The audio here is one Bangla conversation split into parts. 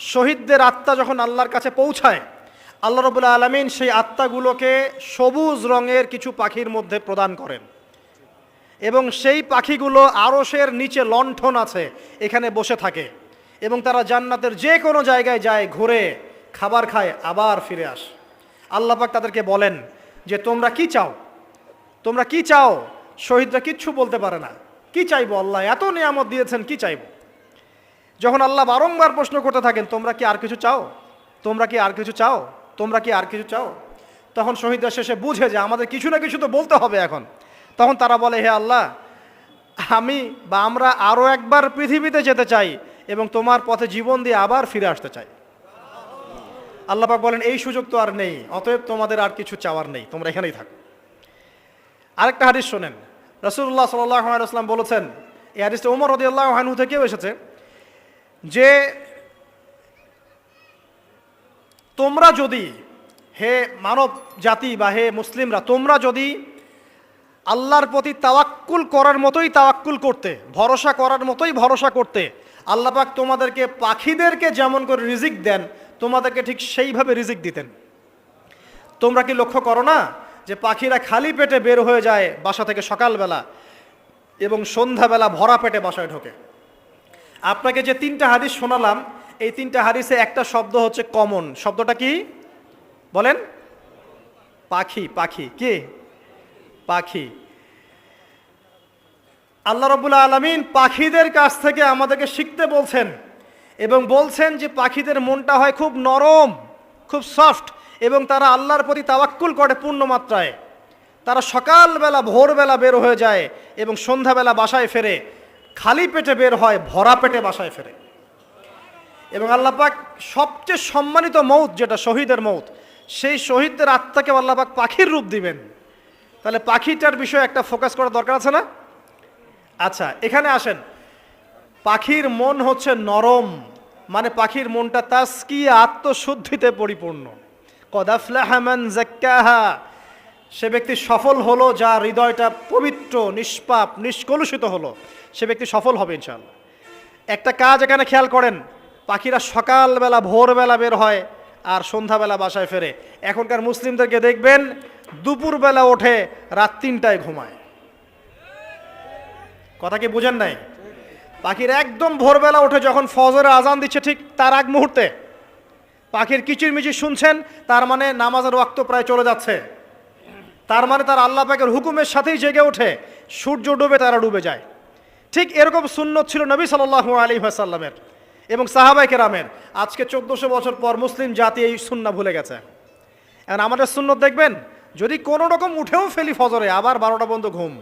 শহীদদের আত্মা যখন আল্লাহর কাছে পৌঁছায়, আল্লাহ রাব্বুল আলামিন সেই আত্মাগুলোকে সবুজ রঙের কিছু পাখির মধ্যে প্রদান করেন এবং সেই পাখিগুলো আরশের নিচে লণ্ঠন আছে এখানে বসে থাকে এবং তারা জান্নাতের যে কোনো জায়গায় যায়, ঘুরে খাবার খায়, আবার ফিরে আসে। আল্লাহ পাক তাদেরকে বলেন যে তোমরা কি চাও, তোমরা কি চাও? শহীদরা কিচ্ছু বলতে পারে না, কি চাইবো, আল্লাহ এত নিয়ামত দিয়েছেন, কি চাইবো? যখন আল্লাহ বারংবার প্রশ্ন করতে থাকেন তোমরা কি আর কিছু চাও, তোমরা কি আর কিছু চাও, তোমরা কি আর কিছু চাও, তখন শহীদরা শেষে বুঝে যে আমাদের কিছু না কিছু তো বলতে হবে এখন। তখন তারা বলে, হে আল্লাহ, আমরা আরও একবার পৃথিবীতে যেতে চাই এবং তোমার পথে জীবন দিয়ে আবার ফিরে আসতে চাই। আল্লাহ পাক বলেন এই সুযোগ তো আর নেই, অতএব তোমাদের আর কিছু চাওয়ার নেই, তোমরা এখানেই থাকো। আরেকটা হাদিস শোনেন, রাসূলুল্লাহ সাল্লাল্লাহু আলাইহি ওয়াসাল্লাম বলেছেন, এই হাদিসটা ওমর রাদিয়াল্লাহু আনহু থেকেও এসেছে, যে তোমরা যদি, হে মানব জাতি বা হে মুসলিমরা, তোমরা যদি আল্লাহর প্রতি তাওয়াক্কুল করার মতোই তাওয়াক্কুল করতে, ভরসা করার মতোই ভরসা করতে, আল্লাহ পাক তোমাদেরকে পাখিদেরকে যেমন করে রিজিক দেন তোমাদেরকে ঠিক সেইভাবে রিজিক দিতেন। তোমরা কি লক্ষ্য করো না যে পাখিরা খালি পেটে বের হয়ে যায় বাসা থেকে সকালবেলা এবং সন্ধ্যাবেলা ভরা পেটে বাসায় ঢোকে? আপনাকে যে তিনটা হাদিস শোনালাম, এই তিনটা হাদিসে একটা শব্দ হচ্ছে কমন। শব্দটা কি বলেন? পাখি। পাখি কি? পাখি। আল্লাহ রাব্বুল আলামিন পাখিদের কাছ থেকে আমাদেরকে শিখতে বলছেন এবং বলছেন যে পাখিদের মনটা হয় খুব নরম, খুব সফট, এবং তারা আল্লাহর প্রতি তাওয়াক্কুল করে পূর্ণ মাত্রায়। তারা সকালবেলা ভোরবেলা বের হয়ে যায় এবং সন্ধ্যাবেলা বাসায় ফেরে, খালি পেটে বের হয়, ভরা পেটে বাসায় ফেরে। এবং আল্লাহ পাক সবচেয়ে সম্মানিত মৌত যেটা শহীদের মৌত, সেই শহীদদের আত্মাকে আল্লাহ পাক পাখির রূপ দিবেন। তাহলে পাখিটার বিষয়ে একটা ফোকাস করার দরকার আছে না? আচ্ছা, এখানে আসেন। পাখির মন হচ্ছে নরম, মানে পাখির মনটা তাসকিয়া, আত্মশুদ্ধিতে পরিপূর্ণ। কদ আফলাহা মান যাক্কাহা, সে ব্যক্তি সফল হলো যার হৃদয়টা পবিত্র, নিষ্পাপ, নিষ্কলুষিত হলো, সে ব্যক্তি সফল হবে ইনশাআল্লাহ। একটা কাজ এখানে খেয়াল করেন, পাখিরা সকালবেলা ভোরবেলা বের হয় আর সন্ধ্যাবেলা বাসায় ফেরে। এখনকার মুসলিমদেরকে দেখবেন দুপুরবেলা ওঠে, রাত 3টায় ঘুমায়। কথা কি বুঝেন নাই? পাখির একদম ভোরবেলা ওঠে, যখন ফজরের আজান দিচ্ছে ঠিক তার আগ মুহূর্তে পাখির কিচিরমিচির শুনছেন, তার মানে নামাজের ওয়াক্ত প্রায় চলে যাচ্ছে, তার মানে তার আল্লাহ পাকের হুকুমের সাথেই জেগে ওঠে, সূর্য ডুবে তারা ডুবে যায়। ঠিক এরকম সুন্নত ছিল নবী সাল্লাল্লাহু আলাইহি ওয়াসাল্লামের এবং সাহাবায়ে কেরামের। আজকে 1400 বছর পর মুসলিম জাতি এই সুন্নাহ ভুলে গেছে। এখন আমাদের সুন্নত দেখবেন, যদি কোনো রকম উঠেও ফেলি ফজরে, আবার 12টা পর্যন্ত ঘুম,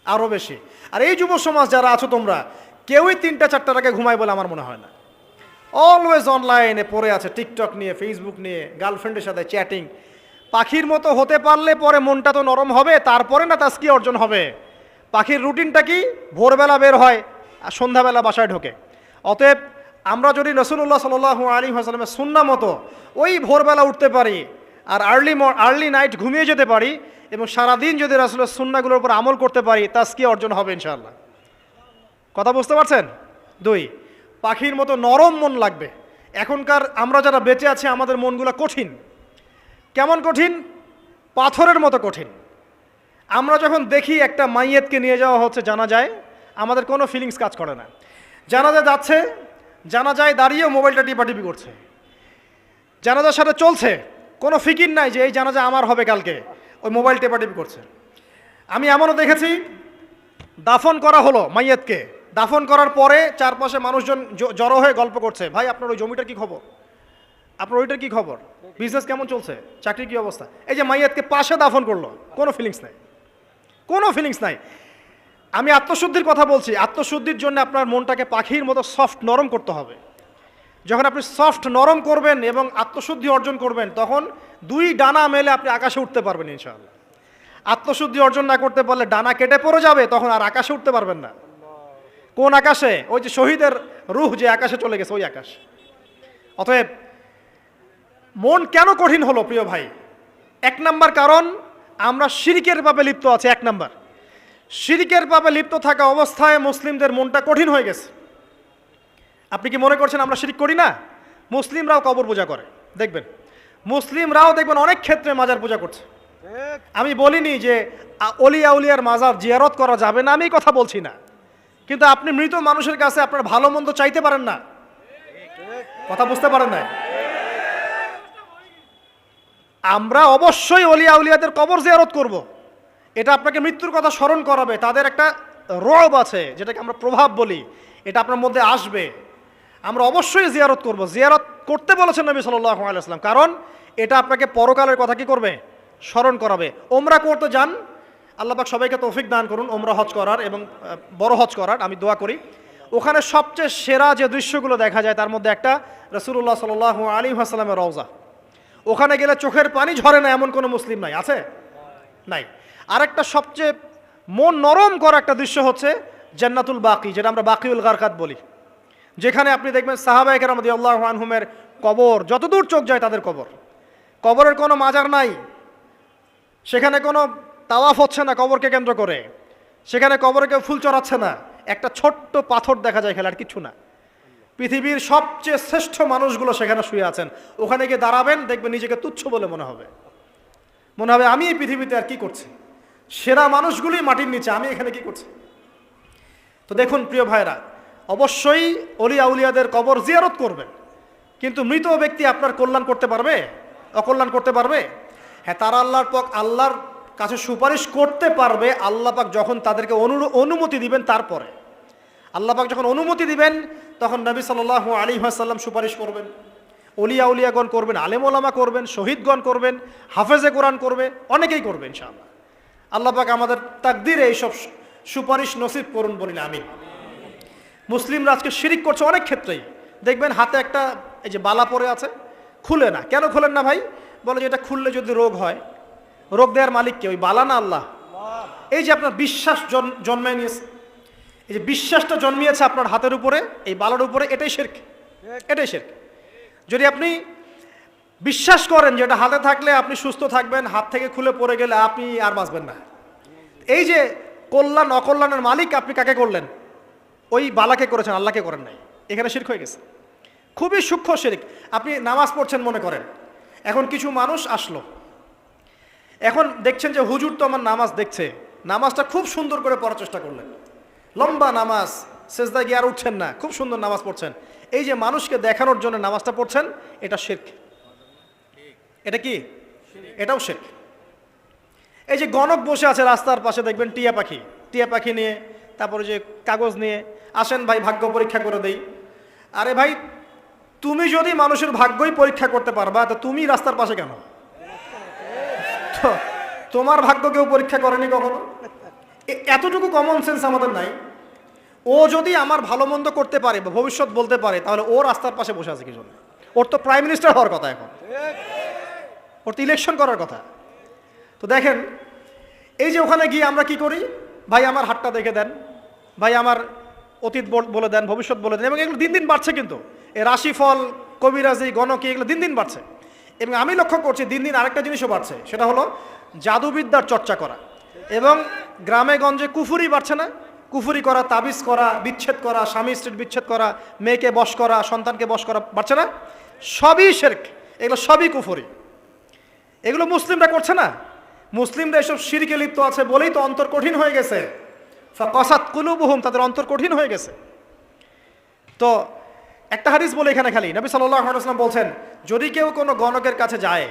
আরও বেশি। আর এই যুব সমাজ যারা আছো তোমরা, কেউই 3টা-4টার আগে ঘুমায় বলে আমার মনে হয় না। অলওয়েজ অনলাইনে পড়ে আছে, টিকটক নিয়ে, ফেসবুক নিয়ে, গার্লফ্রেন্ডের সাথে চ্যাটিং। পাখির মতো হতে পারলে পরে মনটা তো নরম হবে, তারপরে না তাসকিয়া অর্জন হবে। পাখির রুটিনটা কি? ভোরবেলা বের হয় আর সন্ধ্যাবেলা বাসায় ঢোকে। অতএব আমরা যদি রাসূলুল্লাহ সাল্লাল্লাহু আলাইহি ওয়াসাল্লামের সুন্নাহ মতো ওই ভোরবেলা উঠতে পারি আর আর্লি নাইট ঘুমিয়ে যেতে পারি এবং সারাদিন যদি রাসূলের সুন্নাহগুলোর উপর আমল করতে পারি, তাসকিয়া অর্জন হবে ইনশাআল্লাহ। কথা বুঝতে পারছেন? 2, পাখির মতো নরম মন লাগবে। এখনকার আমরা যারা বেঁচে আছি আমাদের মনগুলো কঠিন। কেমন কঠিন? পাথরের মতো কঠিন। আমরা যখন দেখি একটা মাইয়েতকে নিয়ে যাওয়া হচ্ছে জানাজায়, আমাদের কোনো ফিলিংস কাজ করে না। জানাজায় যাচ্ছে, জানাজায় দাঁড়িয়েও মোবাইলটা টিপাটিপি করছে, জানাজার সাথে চলছে, কোনো ফিকির নাই যে এই জানাজা আমার হবে কালকে, ওই মোবাইল টেপাটিপি করছে। আমি এমনও দেখেছি, দাফন করা হলো মাইয়েতকে, দাফন করার পরে চারপাশে মানুষজন জড়ো হয়ে গল্প করছে, ভাই আপনার ওই জমিটার কি খবর, আপনার ওইটার কি খবর, বিজনেস কেমন চলছে, চাকরির কি অবস্থা। এই যে মাইয়াতকে পাশে দাফন করলো, কোনো ফিলিংস নাই, কোনো ফিলিংস নাই। আমি আত্মশুদ্ধির কথা বলছি। আত্মশুদ্ধির জন্য আপনার মনটাকে পাখির মতো সফট নরম করতে হবে। যখন আপনি সফট নরম করবেন এবং আত্মশুদ্ধি অর্জন করবেন, তখন 2 ডানা মেলে আপনি আকাশে উঠতে পারবেন ইনশাআল্লাহ। আত্মশুদ্ধি অর্জন না করতে পারলে ডানা কেটে পড়ে যাবে, তখন আর আকাশে উঠতে পারবেন না। কোন আকাশে? ওই যে শহীদের রূহ যে আকাশে চলে গেছে, ওই আকাশ। অতএব মন কেন কঠিন হলো প্রিয় ভাই? 1 নাম্বার কারণ, আমরা শিরকের পাপে লিপ্ত আছি। 1 নাম্বার, শিরকের পাপে লিপ্ত থাকা অবস্থায় মুসলিমদের মনটা কঠিন হয়ে গেছে। আপনি কি মনে করছেন আমরা শিরক করি না? মুসলিমরাও কবর পূজা করে, দেখবেন মুসলিমরাও দেখবেন অনেক ক্ষেত্রে মাজার পূজা করছে। আমি বলিনি যে অলিয়া উলিয়ার মাজার জিয়ারত করা যাবে না, আমি কথা বলছি না, কিন্তু আপনি মৃত মানুষের কাছে আপনার ভালো মন্দ চাইতে পারেন না। কথা বুঝতে পারেন না? আমরা অবশ্যই অলিয়া উলিয়াদের কবর জিয়ারত করব, এটা আপনাকে মৃত্যুর কথা স্মরণ করাবে, তাদের একটা রব আছে যেটাকে আমরা প্রভাব বলি, এটা আপনার মধ্যে আসবে। আমরা অবশ্যই জিয়ারত করব, জিয়ারত করতে বলেছেন নবী সাল্লাল্লাহু আলাইহি ওয়াসাল্লাম, কারণ এটা আপনাকে পরকালের কথা কি করবে, স্মরণ করাবে। ওমরা করতে যান, আল্লাহ পাক সবাইকে তৌফিক দান করুন ওমরা হজ করার এবং বড় হজ করার, আমি দোয়া করি। ওখানে সবচেয়ে সেরা যে দৃশ্যগুলো দেখা যায় তার মধ্যে একটা রাসূলুল্লাহ সাল্লাল্লাহু আলাইহি ওয়াসাল্লামের রওজা। ওখানে গেলে চোখের পানি ঝরে না এমন কোনো মুসলিম নাই, আছে? নাই। আরেকটা সবচেয়ে মন নরম করা একটা দৃশ্য হচ্ছে জান্নাতুল বাকি, যেটা আমরা বাকিউল গারকাত বলি, যেখানে আপনি দেখবেন সাহাবায়ে কেরাম রাদিয়াল্লাহু আনহুমের কবর, যতদূর চোখ যায় তাদের কবর, কবরের কোনো মাজার নাই, সেখানে কোনো তাওয়াফ হচ্ছে না কবরকে কেন্দ্র করে, সেখানে কবরে কেউ ফুল চড়াচ্ছে না, একটা ছোট্ট পাথর দেখা যায় খেলার কিছু না। পৃথিবীর সবচেয়ে শ্রেষ্ঠ মানুষগুলো সেখানে শুয়ে আছেন, ওখানে গিয়ে দাঁড়াবেন, দেখবেন নিজেকে তুচ্ছ বলে মনে হবে আমি এই পৃথিবীতে আর কি করছি, সেরা মানুষগুলোই মাটির নিচে, আমি এখানে কি করছি। তো দেখুন প্রিয় ভাইরা, অবশ্যই অলিয়া উলিয়াদের কবর জিয়ারত করবেন, কিন্তু মৃত ব্যক্তি আপনার কল্যাণ করতে পারবে, অকল্যাণ করতে পারবে? হ্যাঁ, তারা আল্লাহর কাছে সুপারিশ করতে পারবে আল্লাহ পাক যখন তাদেরকে অনুমতি দিবেন। তারপরে আল্লাহ পাক যখন অনুমতি দিবেন তখন নবী সাল্লাল্লাহু আলাইহি ওয়াসাল্লাম সুপারিশ করবেন, অলিয়া উলিয়াগণ করবেন, আলেম ওলামা করবেন, শহীদগণ করবেন, হাফেজে কোরআন করবে, অনেকেই করবে ইনশাআল্লাহ। আল্লাহ পাক আমাদের তাকদীরে এইসব সুপারিশ নসিব করুন বলি না আমি। মুসলিমরা আজকে শিরিক করছে অনেক ক্ষেত্রেই, দেখবেন হাতে একটা এই যে বালা পরে আছে, খুলে না। কেন খুলেন না ভাই? বলে যে এটা খুললে যদি রোগ হয়, রোগ দেওয়ার মালিক কে? ওই বালা না আল্লাহ? এই যে আপনার বিশ্বাস জন্মায় নিয়েছে, এই যে বিশ্বাসটা জন্মিয়েছে আপনার হাতের উপরে, এই বালার উপরে, এটাই শিরক, এটাই শিরক। যদি আপনি বিশ্বাস করেন যে এটা হাতে থাকলে আপনি সুস্থ থাকবেন, হাত থেকে খুলে পড়ে গেলে আপনি আর বাঁচবেন না, এই যে কল্যাণ অকল্যাণের মালিক আপনি কাকে করলেন? ওই বালাকে করেছেন, আল্লাহকে করেন নাই, এখানে শিরক হয়ে গেছে, খুবই সূক্ষ্ম শিরক। আপনি নামাজ পড়ছেন মনে করেন, এখন কিছু মানুষ আসলো, এখন দেখছেন যে হুজুর তো আমার নামাজ দেখছে, নামাজটা খুব সুন্দর করে পড়ার চেষ্টা করলেন, লম্বা নামাজ, সেজদায় গিয়ে আর উঠছেন না, খুব সুন্দর নামাজ পড়ছেন, এই যে মানুষকে দেখানোর জন্য নামাজটা পড়ছেন, এটা শিরক। এটা কি? এটাও শিরক। এই যে গণক বসে আছে রাস্তার পাশে, দেখবেন টিয়া পাখি নিয়ে, তারপরে যে কাগজ নিয়ে, আসেন ভাই ভাগ্য পরীক্ষা করে দেই। আরে ভাই, তুমি যদি মানুষের ভাগ্যই পরীক্ষা করতে পারবা, তো তুমি রাস্তার পাশে কেন? তোমার ভাগ্য কেউ পরীক্ষা করেনি কখনো? এতটুকু কমন সেন্স আমাদের নাই। ও যদি আমার ভালো মন্দ করতে পারে বা ভবিষ্যৎ বলতে পারে, তাহলে ও রাস্তার পাশে বসে আছে কি জন্য? ওর তো প্রাইম মিনিস্টার হওয়ার কথা, এখন ওর তো ইলেকশন করার কথা। তো দেখেন, এই যে ওখানে গিয়ে আমরা কি করি, ভাই আমার হাতটা দেখে দেন, ভাই আমার অতীত বলে দেন, ভবিষ্যৎ বলে দেন, এবং এগুলো দিন দিন বাড়ছে। কিন্তু এই রাশিফল, কবিরাজি, গণকি, এগুলো দিন দিন বাড়ছে। এবং আমি লক্ষ্য করছি দিন দিন আরেকটা জিনিসও বাড়ছে, সেটা হলো জাদুবিদ্যার চর্চা করা, এবং গ্রামে গঞ্জে কুফুরি বাড়ছে না? কুফুরি করা, তাবিজ করা, বিচ্ছেদ করা, স্বামী স্ত্রীর বিচ্ছেদ করা, মেয়েকে বশ করা, সন্তানকে বশ করা, বাড়ছে না? সবই শিরক, এগুলো সবই কুফুরি। এগুলো মুসলিমরা করছে না? মুসলিমরা এসব শিরকে লিপ্ত আছে বলেই তো অন্তর কঠিন হয়ে গেছে। ফাকাসাত কুলুবুহুম, তাদের অন্তর কঠিন হয়ে গেছে। তো একটা হাদিস বলে এখানে খালি, নবী সাল্লাল্লাহু আলাইহি ওয়াসাল্লাম বলছেন, যদি কেউ কোনো গণকের কাছে যায়,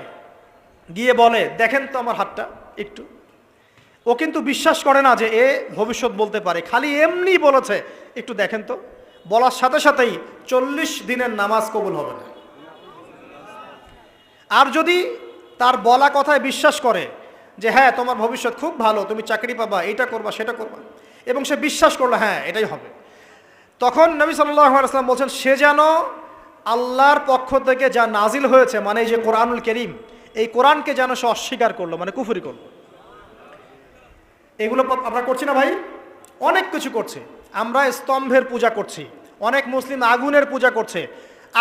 গিয়ে বলে দেখেন তো আমার হাতটা একটু, ও কিন্তু বিশ্বাস করে না যে এ ভবিষ্যৎ বলতে পারে, খালি এমনি বলেছে একটু দেখেন তো, বলার সাথে সাথেই 40 দিনের নামাজ কবুল হবে না। আর যদি তার বলা কথায় বিশ্বাস করে যে হ্যাঁ তোমার ভবিষ্যৎ খুব ভালো, তুমি চাকরি পাবা, এইটা করবা সেটা করবা, এবং সে বিশ্বাস করলো হ্যাঁ এটাই হবে, তখন নবী সাল্লাল্লাহু আলাইহি ওয়াসাল্লাম বলছেন সে যেন আল্লাহর পক্ষ থেকে যা নাজিল হয়েছে, মানে এই যে কোরআনুল কারীম, এই কোরআনকে যেন সে অস্বীকার করলো, মানে কুফরি করলো। এগুলো আমরা করছি না ভাই? অনেক কিছু করছি আমরা। স্তম্ভের পূজা করছি, অনেক মুসলিম আগুনের পূজা করছে,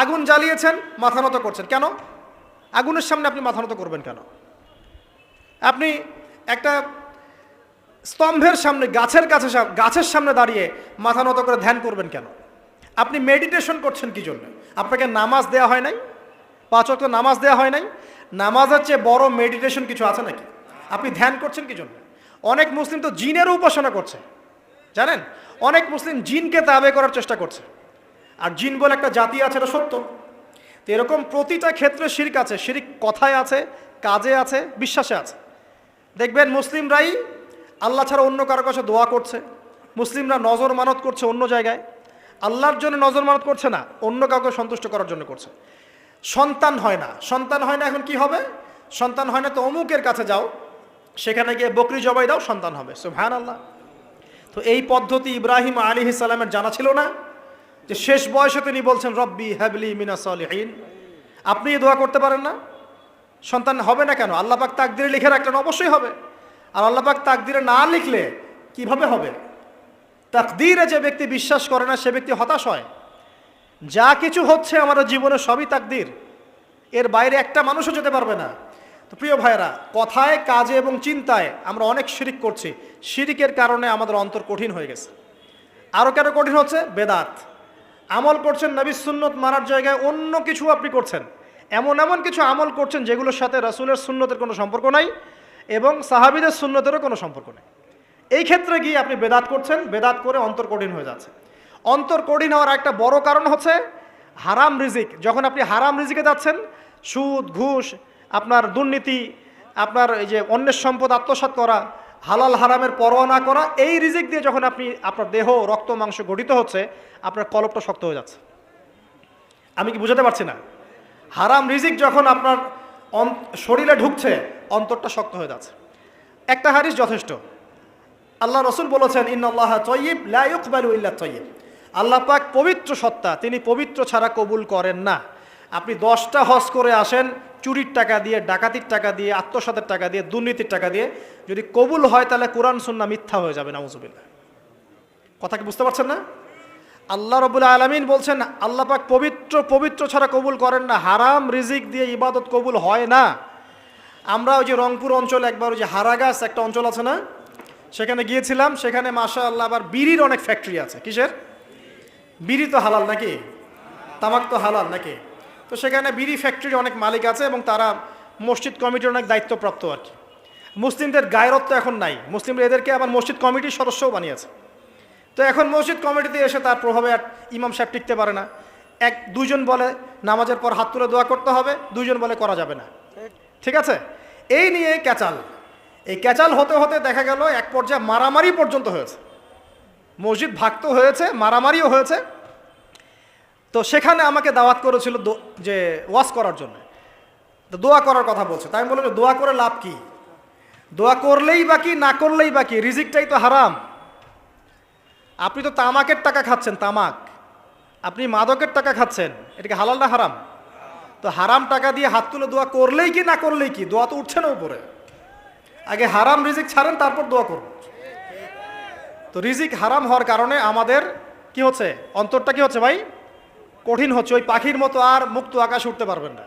আগুন জ্বালিয়েছেন মাথা নত করছেন কেন? আগুনের সামনে আপনি মাথা নত করবেন কেন? আপনি একটা স্তম্ভের সামনে, গাছের সামনে দাঁড়িয়ে মাথা নত করে ধ্যান করবেন কেন? আপনি মেডিটেশন করছেন কি জন্য? আপনাকে নামাজ দেয়া হয় নাই? 5 ওয়াক্ত নামাজ দেয়া হয় নাই? নামাজের চেয়ে বড় মেডিটেশন কিছু আছে নাকি? আপনি ধ্যান করছেন কি জন্য? অনেক মুসলিম তো জিনের উপাসনা করছে, জানেন? অনেক মুসলিম জিনকে তাবে করার চেষ্টা করছে। আর জিন বলে একটা জাতি আছে, এটা সত্য। তো এরকম প্রতিটা ক্ষেত্রে শিরক আছে। শিরক কথায় আছে, কাজে আছে, বিশ্বাসে আছে। দেখবেন মুসলিমরাই আল্লাহ ছাড়া অন্য কারো কাছে দোয়া করছে, মুসলিমরা নজর মানত করছে অন্য জায়গায়, আল্লাহর জন্য নজর মানত করছে না, অন্য কাউকে সন্তুষ্ট করার জন্য করছে। সন্তান হয় না, সন্তান হয় না, এখন কি হবে? সন্তান হয় না তো অমুকের কাছে যাও, সেখানে গিয়ে বকরি জবাই দাও, সন্তান হবে। সুবহানাল্লাহ। তো এই পদ্ধতি ইব্রাহিম আলাইহিস সালামের জানা ছিল না যে শেষ বয়সে তিনি বলছেন রব্বি হাবলি মিনাস সালিহিন? আপনি এই দোয়া করতে পারেন না? সন্তান হবে না কেন? আল্লাহ পাক তাকদিরে লিখে রাখলেন, অবশ্যই হবে। আর আল্লাহ পাক তাকদিরে না লিখলে কিভাবে হবে? তাকদিরে যে ব্যক্তি বিশ্বাস করে না সে ব্যক্তি হতাশ হয়। যা কিছু হচ্ছে আমাদের জীবনে সবই তাকদির, এর বাইরে একটা মানুষও যেতে পারবে না। তো প্রিয় ভাইরা, কথায়, কাজে এবং চিন্তায় আমরা অনেক শিরিক করছি। শিরিকের কারণে আমাদের অন্তর কঠিন হয়ে গেছে। আরও কেন কঠিন হচ্ছে? বেদাত। আমল করছেন নবীর সুন্নত মানার জায়গায় অন্য কিছু আপনি করছেন, এমন এমন কিছু আমল করছেন যেগুলোর সাথে রাসূলের সুন্নতের কোনো সম্পর্ক নাই এবং সাহাবীদের সুন্নতেরও কোনো সম্পর্ক নেই। এই ক্ষেত্রে গিয়ে আপনি বেদাত করছেন, বেদাত করে অন্তর কঠিন হয়ে যাচ্ছে। অন্তর কঠিন হওয়ার একটা বড় কারণ হচ্ছে হারাম রিজিক। যখন আপনি হারাম রিজিকে যাচ্ছেন, সুদ, ঘুষ, আপনার দুর্নীতি, আপনার এই যে অন্যের সম্পদ আত্মসাৎ করা, হালাল হারামের পরোয়া না করা, এই রিজিক দিয়ে যখন আপনি আপনার দেহ, রক্ত, মাংস গঠিত হচ্ছে, আপনার কলবটা শক্ত হয়ে যাচ্ছে। আমি কি বুঝাতে পারছি না? হারাম রিজিক যখন আপনার শরীরে ঢুকছে, অন্তরটা শক্ত হয়ে যাচ্ছে। একটা হাদিস যথেষ্ট। আল্লাহ রসুল বলেছেন, ইন্নাল্লাহা তাইয়্যিব লা ইউকবালু ইল্লা তাইয়্যিব। আল্লাহ পাক পবিত্র সত্তা, তিনি পবিত্র ছাড়া কবুল করেন না। আপনি 10টা হজ করে আসেন, চুরির টাকা দিয়ে, ডাকাতির টাকা দিয়ে, আত্মসাতের টাকা দিয়ে, দুর্নীতির টাকা দিয়ে, যদি কবুল হয় তাহলে কোরআন সুন্নাহ মিথ্যা হয়ে যাবে, নাউজুবিল্লাহ। কথা কি বুঝতে পারছেন না? আল্লাহ রাব্বুল আলামিন বলছেন আল্লাহ পাক পবিত্র ছাড়া কবুল করেন না। হারাম রিজিক দিয়ে ইবাদত কবুল হয় না। আমরা ওই যে রংপুর অঞ্চলে একবার ওই যে হারাগাছ একটা অঞ্চল আছে না, সেখানে গিয়েছিলাম। সেখানে মাশাআল্লাহ আবার বিড়ির অনেক ফ্যাক্টরি আছে। কিসের? বিড়ি তো হালাল নাকি? তামাক তো হালাল নাকি? তো সেখানে বিড়ি ফ্যাক্টরির অনেক মালিক আছে এবং তারা মসজিদ কমিটির অনেক দায়িত্বপ্রাপ্ত আর কি। মুসলিমদের গায়রত তো এখন নাই, মুসলিমরা এদেরকে আবার মসজিদ কমিটির সদস্যও বানিয়েছে। তো এখন মসজিদ কমিটিতে এসে তার প্রভাবে আর ইমাম সাহেব টিকতে পারে না। দুইজন বলে নামাজের পর হাত তুলে দোয়া করতে হবে, দুইজন বলে করা যাবে না। ঠিক আছে? এই নিয়ে ক্যাচাল। এই ক্যাচাল হতে হতে দেখা গেল এক পর্যায়ে মারামারি পর্যন্ত হয়েছে। মসজিদ ভাগতো হয়েছে, মারামারিও হয়েছে। তো সেখানে আমাকে দাওয়াত করেছিল যে ওয়াজ করার জন্য। তো দোয়া করার কথা বলছে। তাই আমি বললাম যে দোয়া করে লাভ কি? দোয়া করলেই বাকি, না করলেই বাকি, রিজিকটাই তো হারাম। আপনি তো তামাকের টাকা খাচ্ছেন, তামাক। আপনি মাদকের টাকা খাচ্ছেন, এটা কি হালাল না হারাম? তো হারাম টাকা দিয়ে হাত তুলে দোয়া করলেই কি, না করলেই কি? দোয়া তো উঠছে না উপরে। আগে হারাম রিজিক ছাড়েন, তারপর দোয়া করুন। তো রিজিক হারাম হওয়ার কারণে আমাদের কি হচ্ছে? অন্তরটা কি হচ্ছে ভাই? কঠিন হচ্ছে। ওই পাখির মতো আর মুক্ত আকাশে উঠতে পারবেন না।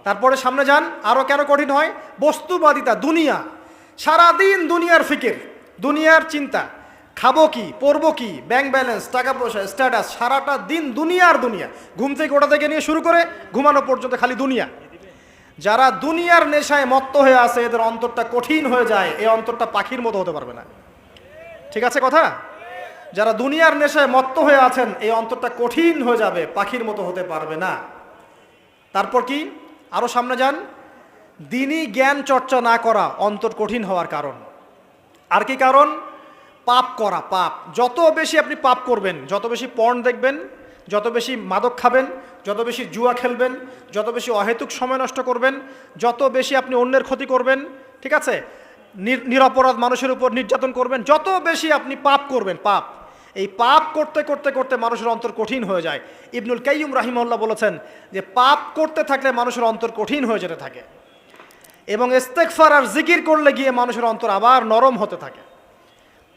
তারপরে সামনে যান, আরও কেন কঠিন হয়? বস্তুবাদিতা, দুনিয়া। সারাদিন দুনিয়ার ফিকির, দুনিয়ার চিন্তা। খাবো কি, পরবো কি, ব্যাংক ব্যালেন্স, টাকা পয়সা, স্ট্যাটাস, সারাটা দিন দুনিয়া আর দুনিয়া। ঘুম থেকে ওঠা থেকে নিয়ে শুরু করে ঘুমানো পর্যন্ত খালি দুনিয়া। যারা দুনিয়ার নেশায় মত্ত হয়ে আছে, এদের অন্তরটা কঠিন হয়ে যায়। এই অন্তরটা পাখির মতো হতে পারবে না। ঠিক আছে কথা? যারা দুনিয়ার নেশায় মত্ত হয়ে আছেন, এই অন্তরটা কঠিন হয়ে যাবে, পাখির মতো হতে পারবে না। তারপর কি? আরও সামনে যান, দিনই জ্ঞান চর্চা না করা অন্তর কঠিন হওয়ার কারণ। আর কি কারণ? পাপ করা, পাপ। যত বেশি আপনি পাপ করবেন, যত বেশি পর্ন দেখবেন, যত বেশি মাদক খাবেন, যত বেশি জুয়া খেলবেন, যত বেশি অহেতুক সময় নষ্ট করবেন, যত বেশি আপনি অন্যের ক্ষতি করবেন, ঠিক আছে, নিরপরাধ মানুষের উপর নির্যাতন করবেন, যত বেশি আপনি পাপ করবেন, পাপ। এই পাপ করতে করতে করতে মানুষের অন্তর কঠিন হয়ে যায়। ইবনুল কাইয়্যিম রাহিমাহুল্লাহ বলেছেন যে পাপ করতে থাকলে মানুষের অন্তর কঠিন হয়ে যেতে থাকে এবং ইস্তেগফার আর জিকির করলে গিয়ে মানুষের অন্তর আবার নরম হতে থাকে।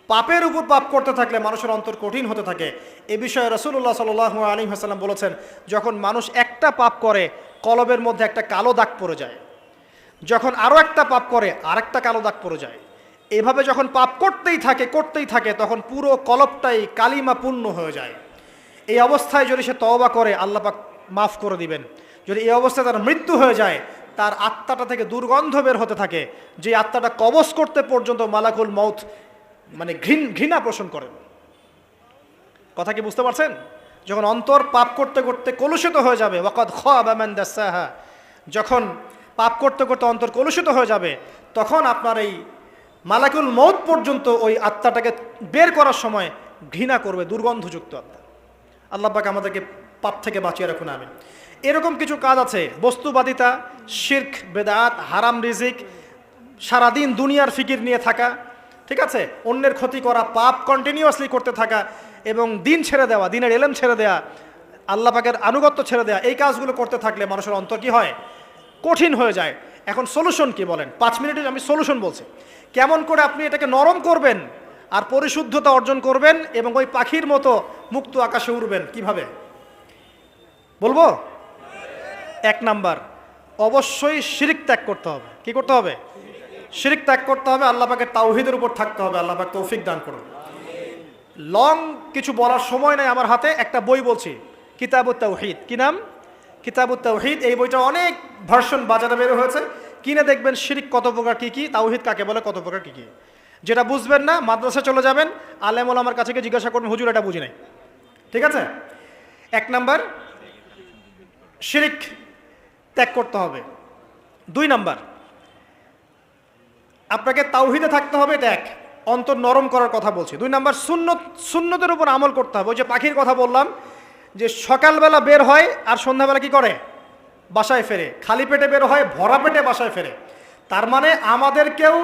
পাপের উপর পাপ করতে থাকলে মানুষের অন্তর কঠিন হতে থাকে। এ বিষয়ে রাসূলুল্লাহ সাল্লাল্লাহু আলাইহি ওয়াসাল্লাম বলেছেন, যখন মানুষ একটা পাপ করে কলবের মধ্যে একটা কালো দাগ পড়ে যায়, যখন আরও একটা পাপ করে আরেকটা কালো দাগ পড়ে যায়। এভাবে যখন পাপ করতেই থাকে তখন পুরো কলবটাই কালিমা পূর্ণ হয়ে যায়। এই অবস্থায় যদি সে তওবা করে আল্লাহ পাক মাফ করে দিবেন। যদি এই অবস্থায় তার মৃত্যু হয়ে যায়, তার আত্মাটা থেকে দুর্গন্ধ বের হতে থাকে, যে আত্মাটা কবজ করতে পর্যন্ত মালাকুল মউত মানে ঘৃণা পোষণ করেন। কথা কি বুঝতে পারছেন? যখন অন্তর পাপ করতে করতে কলুষিত হয়ে যাবে, ওয়াকাদ খাবা মান দাসাহা, যখন পাপ করতে করতে অন্তর কলুষিত হয়ে যাবে, তখন আপনার এই মালাকুল মউত পর্যন্ত ওই আত্মাটাকে বের করার সময় ঘৃণা করবে, দুর্গন্ধযুক্ত আত্মা। আল্লাহ পাক আমাদেরকে পাপ থেকে বাঁচিয়ে রাখুন, আমিন। এরকম কিছু কাজ আছে, বস্তুবাদিতা, শিরক, বেদাত, হারাম রিজিক, সারাদিন দুনিয়ার ফিকির নিয়ে থাকা, ঠিক আছে, অন্যের ক্ষতি করা, পাপ কন্টিনিউয়াসলি করতে থাকা, এবং দিন ছেড়ে দেওয়া, দিনের এলেম ছেড়ে দেওয়া, আল্লাহ পাকের আনুগত্য ছেড়ে দেওয়া, এই কাজগুলো করতে থাকলে মানুষের অন্তর কি হয়? কঠিন হয়ে যায়। এখন সলিউশন কি বলেন? 5 মিনিটে আমি সলিউশন বলছি, কেমন করে আপনি এটাকে নরম করবেন আর পরিশুদ্ধতা অর্জন করবেন এবং ওই পাখির মতো মুক্ত আকাশে উড়বেন। কিভাবে বলবো? 1 নাম্বার, অবশ্যই শিরক ত্যাগ করতে হবে। কি করতে হবে? শিরক ত্যাগ করতে হবে, আল্লাহ পাকের তাওহীদের উপর থাকতে হবে। আল্লাহ পাক তৌফিক দান করুন। লং কিছু বলার সময় নেই আমার হাতে, একটা বই বলছি, কিতাবুত তাওহীদ। কি নাম? কিতাবুত তাওহীদ। এই বইটা অনেক ভার্সন বাজারে বের হয়েছে, কিনে দেখবেন শিরক কত প্রকার কী কী, তাওহীদ কাকে বলে কত প্রকার কী কী। যেটা বুঝবেন না, মাদ্রাসা চলে যাবেন, আলেম ওলামার কাছে গিয়ে জিজ্ঞাসা করবেন, হুজুর এটা বুঝি নাই। ঠিক আছে? 1 নাম্বার, শিরক ত্যাগ করতে হবে। 2 নাম্বার, আপনাকে তাওহীদে থাকতে হবে, এটা এক, অন্তর নরম করার কথা বলছি। 2 নাম্বার, সুন্নতের উপর আমল করতে হবে। ওই যে পাখির কথা বললাম, যে সকালবেলা বের হয় আর সন্ধ্যাবেলা কি করে? বাসায় ফেরে। খালি পেটে বের হয়, ভরা পেটে বাসায় ফেরে। তার মানে আমাদেরকেও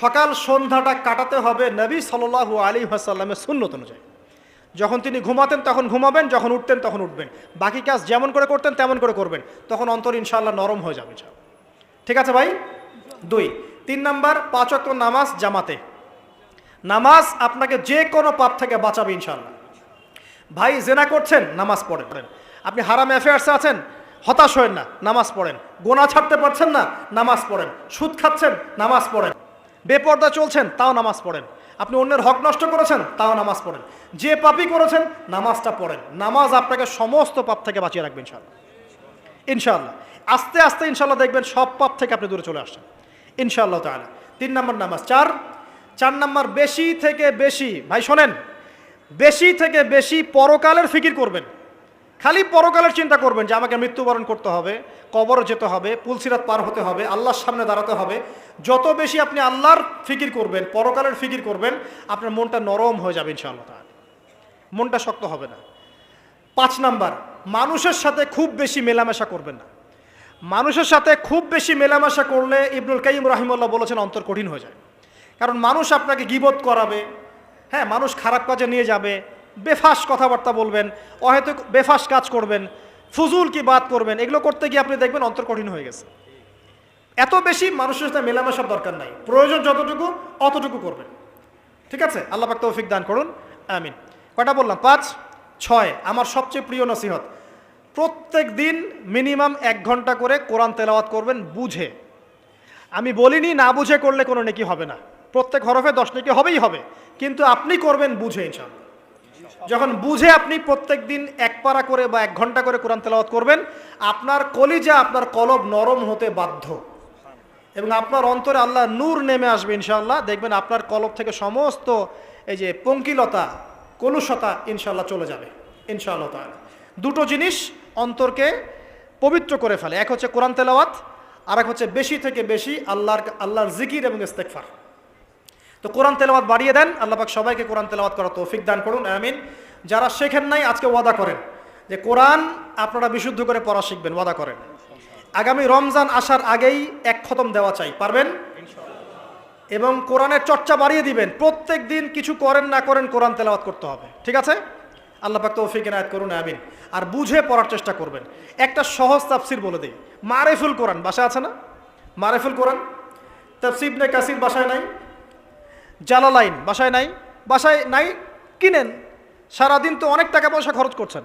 সকাল সন্ধ্যাটা কাটাতে হবে নবী সাল্লাল্লাহু আলাইহি ওয়াসাল্লামের সুন্নত অনুযায়ী। যখন তিনি ঘুমাতেন তখন ঘুমাবেন, যখন উঠতেন তখন উঠবেন, বাকি কাজ যেমন করে করতেন তেমন করে করবেন, তখন অন্তর ইনশাআল্লাহ নরম হয়ে যাবে। ঠিক আছে ভাই? 2। 3 নাম্বার, 5 ওয়াক্ত নামাজ জামাতে। নামাজ আপনাকে যে কোনো পাপ থেকে বাঁচাবে ইনশাআল্লাহ। ভাই জেনা করছেন, নামাজ পড়েন। আপনি হারাম অ্যাফেয়ার্সে আছেন, হতাশ হয়েন না, নামাজ পড়েন। গোনা ছাড়তে পারছেন না, নামাজ পড়েন। সুদ খাচ্ছেন, নামাজ পড়েন। বেপর্দা চলছেন, তাও নামাজ পড়েন। আপনি অন্যের হক নষ্ট করেছেন, তাও নামাজ পড়েন। যে পাপই করেছেন, নামাজটা পড়েন। নামাজ আপনাকে সমস্ত পাপ থেকে বাঁচিয়ে রাখবে ইনশাআল্লাহ। ইনশাআল্লাহ আস্তে আস্তে ইনশাআল্লাহ দেখবেন সব পাপ থেকে আপনি দূরে চলে আসছেন ইনশাআল্লাহ তাআলা। 3 নাম্বার নামাজ। 4 নাম্বার, বেশি থেকে বেশি, ভাই শোনেন, বেশি থেকে বেশি পরকালের ফিকির করবেন। খালি পরকালের চিন্তা করবেন যে আমাকে মৃত্যুবরণ করতে হবে, কবরে যেতে হবে, পুলসিরাত পার হতে হবে, আল্লাহর সামনে দাঁড়াতে হবে। যত বেশি আপনি আল্লাহর ফিকির করবেন, পরকালের ফিকির করবেন, আপনার মনটা নরম হয়ে যাবে ইনশাআল্লাহ তাআলা, মনটা শক্ত হবে না। 5 নাম্বার, মানুষের সাথে খুব বেশি মেলামেশা করবেন না। মানুষের সাথে খুব বেশি মেলামেশা করলে ইবনুল কাইয়িম রাহিমাহুল্লাহ বলেছেন অন্তর কঠিন হয়ে যায়। কারণ মানুষ আপনাকে গীবত করাবে, হ্যাঁ, মানুষ খারাপ কাজে নিয়ে যাবে, বেফাস কথাবার্তা বলবেন, অহেতুক বেফাস কাজ করবেন, ফুজুল কি বাত করবেন, এগুলো করতে গিয়ে আপনি দেখবেন অন্তর কঠিন হয়ে গেছে। এত বেশি মানুষের সাথে মেলামেশার দরকার নাই, প্রয়োজন যতটুকু অতটুকু করবেন। ঠিক আছে? আল্লাহ পাক তৌফিক দান করুন, আমিন। কয়টা বললাম? 5। 6, আমার সবচেয়ে প্রিয় নসিহত, প্রত্যেক দিন মিনিমাম 1 ঘন্টা করে কোরআন তেলাওয়াত করবেন বুঝে। আমি বলিনি না বুঝে করলে কোনো নেকি হবে না, প্রত্যেক হরফে 10 নেকি হবেই হবে, কিন্তু আপনি করবেন বুঝে ইনশাআল্লাহ। যখন বুঝে আপনি প্রত্যেক দিন 1 পারা করে বা 1 ঘন্টা করে কোরআন তেলাওয়াত করবেন, আপনার কলিজা, আপনার কলব নরম হতে বাধ্য, এবং আপনার অন্তরে আল্লাহ নূর নেমে আসবে ইনশাআল্লাহ। দেখবেন আপনার কলব থেকে সমস্ত এই যে পঙ্কিলতা, কলুষতা ইনশাআল্লাহ চলে যাবে ইনশাআল্লাহ তাআলা। 2টো জিনিস অন্তরকে পবিত্র করে ফেলে, এক হচ্ছে কোরআন তেলাওয়াত, আর এক হচ্ছে বেশি থেকে বেশি আল্লাহর জিকির এবং ইস্তেগফার। তো কোরআন তেলাওয়াত বাড়িয়ে দেন, আল্লাহ পাক সবাইকে কোরআন তেলাওয়াত করার তৌফিক দান করুন, আমিন। যারা শেখেন নাই আজকে ওয়াদা করেন যে কোরআন আপনারা বিশুদ্ধ করে পড়া শিখবেন, ওয়াদা করেন। আগামী রমজান আসার আগেই 1 খতম দেওয়া চাই, পারবেন? এবং কোরআনের চর্চা বাড়িয়ে দিবেন, প্রত্যেক দিন কিছু করেন না করেন কোরআন তেলাওয়াত করতে হবে। ঠিক আছে? আল্লাহ পাক তৌফিক ইনায়াত করুন, আমিন। আর বুঝে পড়ার চেষ্টা করবেন। একটা সহজ তাফসির বলে দিই, মারিফুল কোরআন বাসায় আছে না? মারিফুল কোরআন, তাফসির ইবনে কাসির বাসায় নাই, জালালাইন বাসায় নাই, কিনেন। সারাদিন তো অনেক টাকা পয়সা খরচ করছেন,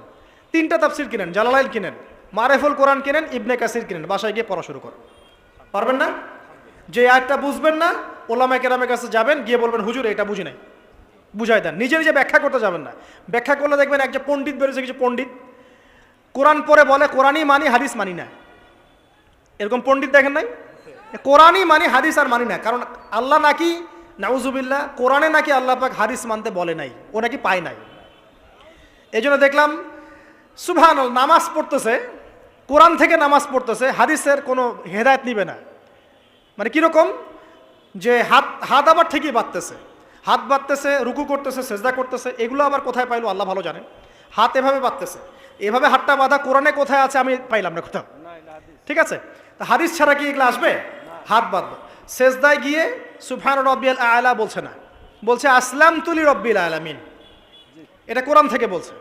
3টা তাফসির কিনেন, জালালাইন কিনেন, মারিফুল কোরআন কিনেন, ইবনে কাসির কিনেন, বাসায় গিয়ে পড়া শুরু করেন। পারবেন না? যে আয়াতটা বুঝবেন না, ওলামায়ে কেরামের কাছে যাবেন, গিয়ে বলবেন হুজুর এটা বুঝি নাই, বুঝাই দেন, নিজে নিজে ব্যাখ্যা করতে যাবেন না। ব্যাখ্যা করলে দেখবেন একটা পণ্ডিত বেরোছে, কিছু পণ্ডিত কোরআন পড়ে বলে কোরআনই মানি, হাদিস মানি না। এরকম পণ্ডিত দেখেন নাই? কোরআনই মানি, হাদিস আর মানি না। কারণ আল্লাহ নাকি, নাউজুবিল্লাহ, কোরআনে নাকি আল্লাহ পাক হাদিস মানতে বলে নাই, ও নাকি পায় নাই। এই জন্য দেখলাম সুবহানাল্লাহ, নামাজ পড়তেছে, কোরআন থেকে নামাজ পড়তেছে, হাদিসের কোনো হেদায়েত নিবে না। মানে কীরকম, যে হাত হাত আবার ঠিকই বাঁধতেছে, হাত বাঁধতেছে, রুকু করতেছে, সেজদা করতেছে, এগুলো আবার কোথায় পাইলো আল্লাহ ভালো জানে। হাত এভাবে বাঁধতেছে, এভাবে হাতটা বাঁধা কোরআনে কোথায় আছে আমি পাইলাম না কোথাও। ঠিক আছে, তা হাদিস ছাড়া কি এগুলো আসবে? হাত বাঁধবো। সেজদায় গিয়ে সুবহান রব্বিয়াল আলা বলছে না, বলছে আসলামতু লিরাব্বিল আলামিন। এটা কোরআন থেকে বলছে।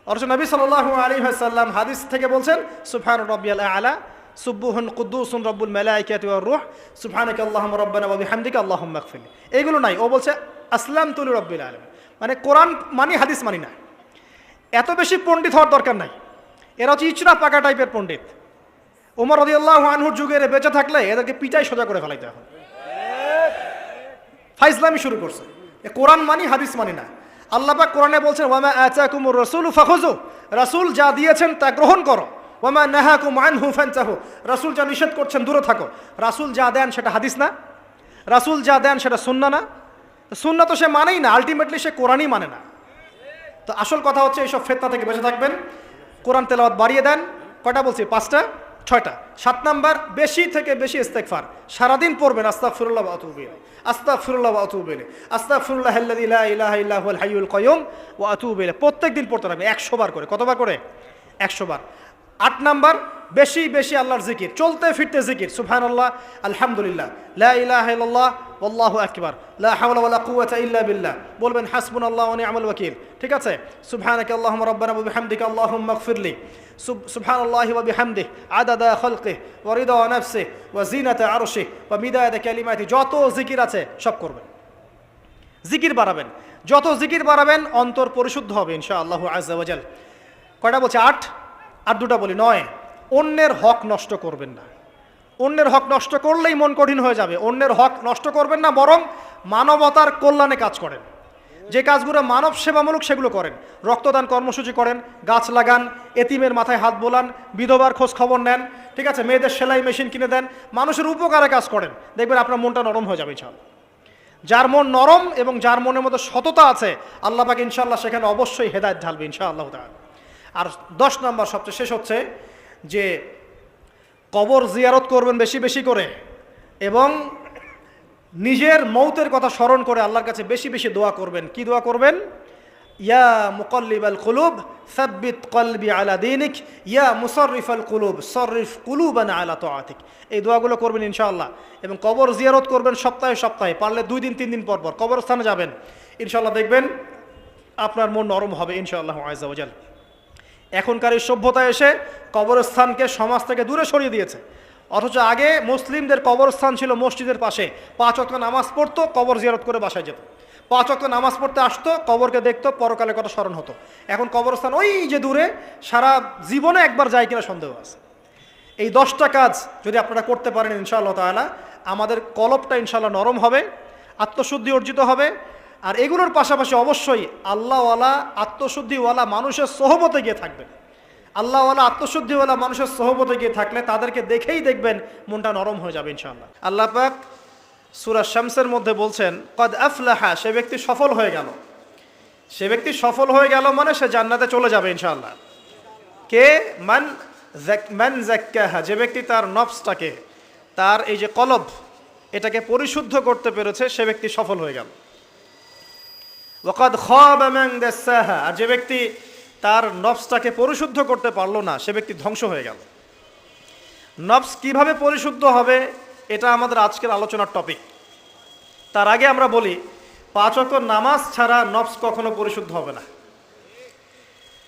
অথচ নবী সাল্লাল্লাহু আলাইহি ওয়াসাল্লাম হাদিস থেকে বলছেন সুবহান রব্বিয়াল আলা, সুবহুন কুদ্দুসুন রব্বুল মালাইকাতি ওয়ার রূহ, সুবহানাকা আল্লাহুম্মা রাব্বানা ওয়া বিহামদিকা আল্লাহুম্মা ইগফিরলি। এইগুলো নাই, ও বলছে আসলামতু লিরাব্বিল আলামিন। মানে কোরআন মানি, হাদিস মানি না। এত বেশি পণ্ডিত হওয়ার দরকার নাই, এরা হচ্ছে ইচড়া পাকা টাইপের পণ্ডিত। ওমর রাদিয়াল্লাহু আনহুর যুগে বেঁচে থাকলে এদেরকে পিটাই সোজা করে ফেলাইতে এখন। ফাইজলামি শুরু করছে, কোরআন মানি, হাদিস মানি না। আল্লাহ পাক কোরআনে বলছেন ওয়ামা আতাকুমুর রাসূলু ফাখুযু, রাসূল যা দিয়েছেন তা গ্রহণ করো। ওয়ামা নাহাকুম আনহু ফান্তাহু, রাসূল যা নিষেধ করছেন দূরে থাকো। রাসূল যা দেন সেটা হাদিস না, রাসূল যা দেন সেটা সুন্নাহ না। সুন্নাহ তো সে মানেই না, আলটিমেটলি সে কোরআনই মানে না। তো আসল কথা হচ্ছে এইসব ফিতনা থেকে বেঁচে থাকবেন, কোরআন তেলাওয়াত বাড়িয়ে দেন। কয়টা বলছি? 5টা 6টা। 7 নাম্বার, বেশি থেকে বেশি ইস্তেগফার সারাদিন পড়বেন। আস্তাগফিরুল্লাহ ওয়া আতুবু ইলাইহি, আস্তাগফিরুল্লাহ ওয়া আতুবু ইলাইহি, আস্তাগফিরুল্লাহাল্লাযী লা ইলাহা ইল্লা হুয়াল হাইয়ুল কাইয়ুম ওয়া আতুবু ইলাইহি। প্রত্যেকদিন পড়তে হবে 100 বার করে। কতবার করে? 100 বার। 8 নাম্বার, বেশি বেশি আল্লাহর জিকির, চলতে ফিরতে জিকির। সুবহানাল্লাহ, আলহামদুলিল্লাহ, লা ইলাহা ইল্লাল্লাহ, আল্লাহু আকবার, লা হাওলা ওয়ালা কুওয়াতা ইল্লা বিল্লাহ। বলবেন হাসবুনাল্লাহু ওয়া নি'মাল ওয়াকিল। ঠিক আছে, সুবহানাকা আল্লাহুম্মা রাব্বানা ওয়া বিহামদিকা আল্লাহুম্মা ইগফিরলি, সুবহানাল্লাহি ওয়া বিহামদিহি আদাদা খালকিহি ওয়া রিদা নাফসিহি ওয়া জিনাতা আরশিহি ওয়া মিদাদা কালিমাতিহি। যত জিকির আছে সব করবেন, জিকির বাড়াবেন। যত জিকির বাড়াবেন অন্তর পরিশুদ্ধ হবে ইনশাআল্লাহ আযজা ওয়া জাল। কয়টা বলছে? 8। আর 2টা বলি। 9, অন্যের হক নষ্ট করবেন না। অন্যের হক নষ্ট করলেই মন কঠিন হয়ে যাবে। অন্যের হক নষ্ট করবেন না, বরং মানবতার কল্যাণে কাজ করেন। যে কাজগুলো মানব সেবামূলক সেগুলো করেন। রক্তদান কর্মসূচি করেন, গাছ লাগান, এতিমের মাথায় হাত বোলান, বিধবার খোঁজ খবর নেন। ঠিক আছে, মেয়েদের সেলাই মেশিন কিনে দেন, মানুষের উপকারে কাজ করেন। দেখবেন আপনার মনটা নরম হয়ে যাবে ইনশাআল্লাহ। যার মন নরম এবং যার মনের মধ্যে সততা আছে, আল্লাহ পাক ইনশাআল্লাহ সেখানে অবশ্যই হেদায়েত ঢালবে ইনশাআল্লাহ তাআলা। আর 10 নাম্বার, সবচেয়ে শেষ হচ্ছে যে কবর জিয়ারত করবেন বেশি বেশি করে, এবং নিজের মৌতের কথা স্মরণ করে আল্লাহর কাছে বেশি বেশি দোয়া করবেন। কি দোয়া করবেন? ইয়া মুকাল্লিবাল কুলুব সাব্বিত কলবি আলা দীনিক, ইয়া মুসাররিফাল কুলুব সররিফ কুলুবানা আলা তাআতিক। এই দোয়াগুলো করবেন ইনশাআল্লাহ। এবং কবর জিয়ারত করবেন সপ্তাহে সপ্তাহে, পারলে 2 দিন 3 দিন পর পর কবরস্থানে যাবেন। ইনশাআল্লাহ দেখবেন আপনার মন নরম হবে ইনশাআল্লাহ আযজা ওয়া জাল। এখনকার এই সভ্যতা এসে কবরস্থানকে সমাজ থেকে দূরে সরিয়ে দিয়েছে। অথচ আগে মুসলিমদের কবরস্থান ছিল মসজিদের পাশে, 5 ওয়াক্ত নামাজ পড়তো, কবর জিয়ারত করে বাসায় যেত। 5 ওয়াক্ত নামাজ পড়তে আসতো, কবরকে দেখতো, পরকালের কথা স্মরণ হতো। এখন কবরস্থান ওই যে দূরে, সারা জীবনে একবার যায় কিনা সন্দেহ আছে। এই 10টা কাজ যদি আপনারা করতে পারেন ইনশাআল্লাহ তাআলা, আমাদের কলবটা ইনশাআল্লাহ নরম হবে, আত্মশুদ্ধি অর্জিত হবে। আর এগুলোর পাশাপাশি অবশ্যই আল্লাহওয়ালা, আত্মশুদ্ধিওয়ালা মানুষের সোহবতে গিয়ে থাকবেন। আল্লাহওয়ালা, আত্মশুদ্ধিওয়ালা মানুষের সোহবতে গিয়ে থাকলে তাদেরকে দেখেই দেখবেন মনটা নরম হয়ে যাবে ইনশাআল্লাহ। আল্লাহ পাক সূরা শামসের মধ্যে বলছেন কদ আফলাহা, সে ব্যক্তি সফল হয়ে গেল। সে ব্যক্তি সফল হয়ে গেল মানে সে জান্নাতে চলে যাবে ইনশাআল্লাহ। কে? মান যাক্কাহা, যে ব্যক্তি তার নফসটাকে, তার এই যে কলব, এটাকে পরিশুদ্ধ করতে পেরেছে, সে ব্যক্তি সফল হয়ে গেল। ওয়াকাদ খাবা মান দাসাহা, আর যে ব্যক্তি তার নফসটাকে পরিশুদ্ধ করতে পারলো না, সে ব্যক্তি ধ্বংস হয়ে গেল। নফস কিভাবে পরিশুদ্ধ হবে, এটা আমাদের আজকের আলোচনার টপিক। তার আগে আমরা বলি 5 ওয়াক্ত নামাজ ছাড়া নফস কখনো পরিশুদ্ধ হবে না।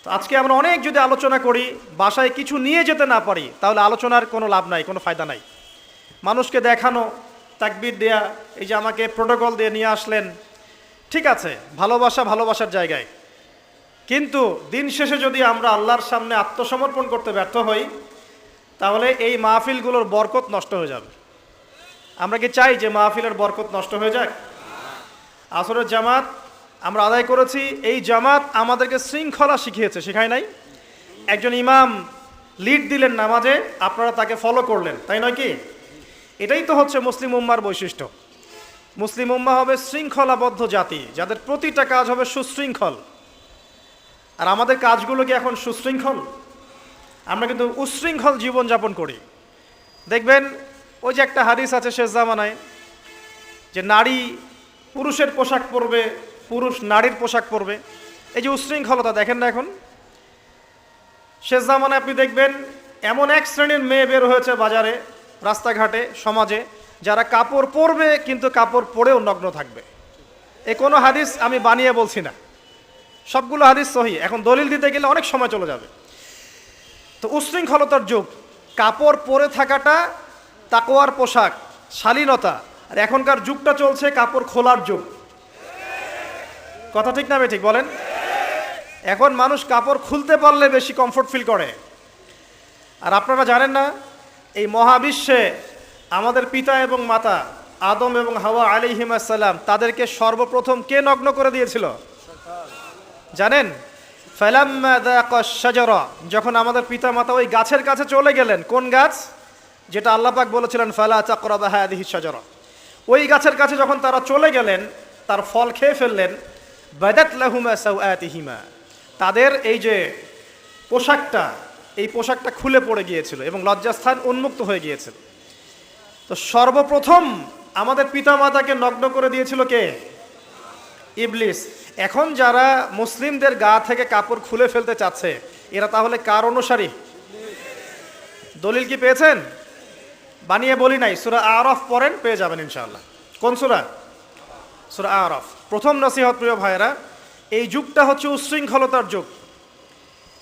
তো আজকে আমরা অনেক যদি আলোচনা করি, বাসায় কিছু নিয়ে যেতে না পারি, তাহলে আলোচনার কোনো লাভ নাই, কোনো ফায়দা নাই। মানুষকে দেখানো, তাকবীর দেয়া, এই যে আমাকে প্রোটোকল দিয়ে নিয়ে আসলেন, ঠিক আছে, ভালোবাসা ভালোবাসার জায়গায়, কিন্তু দিন শেষে যদি আমরা আল্লাহর সামনে আত্মসমর্পণ করতে ব্যর্থ হই, তাহলে এই মাহফিলগুলোর বরকত নষ্ট হয়ে যাবে। আমরা কি চাই যে মাহফিলের বরকত নষ্ট হয়ে যাক? আসরের জামাত আমরা আদায় করেছি। এই জামাত আমাদেরকে শৃঙ্খলা শিখিয়েছে, শেখায় নাই? একজন ইমাম লিড দিলেন নামাজে, আপনারা তাকে ফলো করলেন, তাই নয় কি? এটাই তো হচ্ছে মুসলিম উম্মার বৈশিষ্ট্য। মুসলিম উম্মা হবে শৃঙ্খলাবদ্ধ জাতি, যাদের প্রতিটা কাজ হবে সুশৃঙ্খল। আর আমাদের কাজগুলো কি এখন সুশৃঙ্খল? আমরা কিন্তু উশৃঙ্খল জীবনযাপন করি। দেখবেন ওই যে একটা হাদিস আছে শেষ জামানায়, যে নারী পুরুষের পোশাক পরবে, পুরুষ নারীর পোশাক পরবে। এই যে উশৃঙ্খলতা দেখেন না এখন শেষ জামানায়। আপনি দেখবেন এমন এক শ্রেণীর মেয়ে বের হয়েছে বাজারে, রাস্তাঘাটে, সমাজে, যারা কাপড় পরবে কিন্তু কাপড় পরেও নগ্ন থাকবে। এ কোনো হাদিস আমি বানিয়ে বলছি না, সবগুলো হাদিস সহিহ। এখন দলিল দিতে গেলে অনেক সময় চলে যাবে। তো উশৃঙ্খলতার যুগ, কাপড় পরে থাকাটা তাকওয়ার পোশাক, শালীনতা। আর এখনকার যুগটা চলছে কাপড় খোলার যুগ। কথা ঠিক না ঠিক বলেন? এখন মানুষ কাপড় খুলতে পারলে বেশি কমফোর্ট ফিল করে। আর আপনারা জানেন না, এই মহাবিশ্বে আমাদের পিতা এবং মাতা আদম এবং হাওয়া আলাইহিস সালাম, তাদেরকে সর্বপ্রথম কে নগ্ন করে দিয়েছিল জানেন? ফালাম্মা যাকাশ শাজারা, যখন আমাদের পিতা মাতা ওই গাছের কাছে চলে গেলেন। কোন গাছ? যেটা আল্লাহ পাক বলেছিলেন ফালা তাকরাবা হাযিহিশ শাজারা। ওই গাছের কাছে যখন তারা চলে গেলেন, তার ফল খেয়ে ফেললেন। বাদাত লাহুমা সাওআতিহিমা, তাদের এই যে পোশাকটা, এই পোশাকটা খুলে পড়ে গিয়েছিল এবং লজ্জাস্থান উন্মুক্ত হয়ে গিয়েছিল। তো সর্বপ্রথম আমাদের পিতামাতাকে নগ্ন করে দিয়েছিল কে? ইবলিস। এখন যারা মুসলিমদের গা থেকে কাপড় খুলে ফেলতে চাচ্ছে, এরা তাহলে কার অনুসারী? দলিল কি পেয়েছেন? বানিয়ে বলি নাই, সূরা আরাফ পড়েন, পেয়ে যাবেন ইনশাআল্লাহ। কোন সূরা? সূরা আরাফ। প্রথম নসিহত প্রিয় ভাইরা, এই যুগটা হচ্ছে উশৃঙ্খলতার যুগ।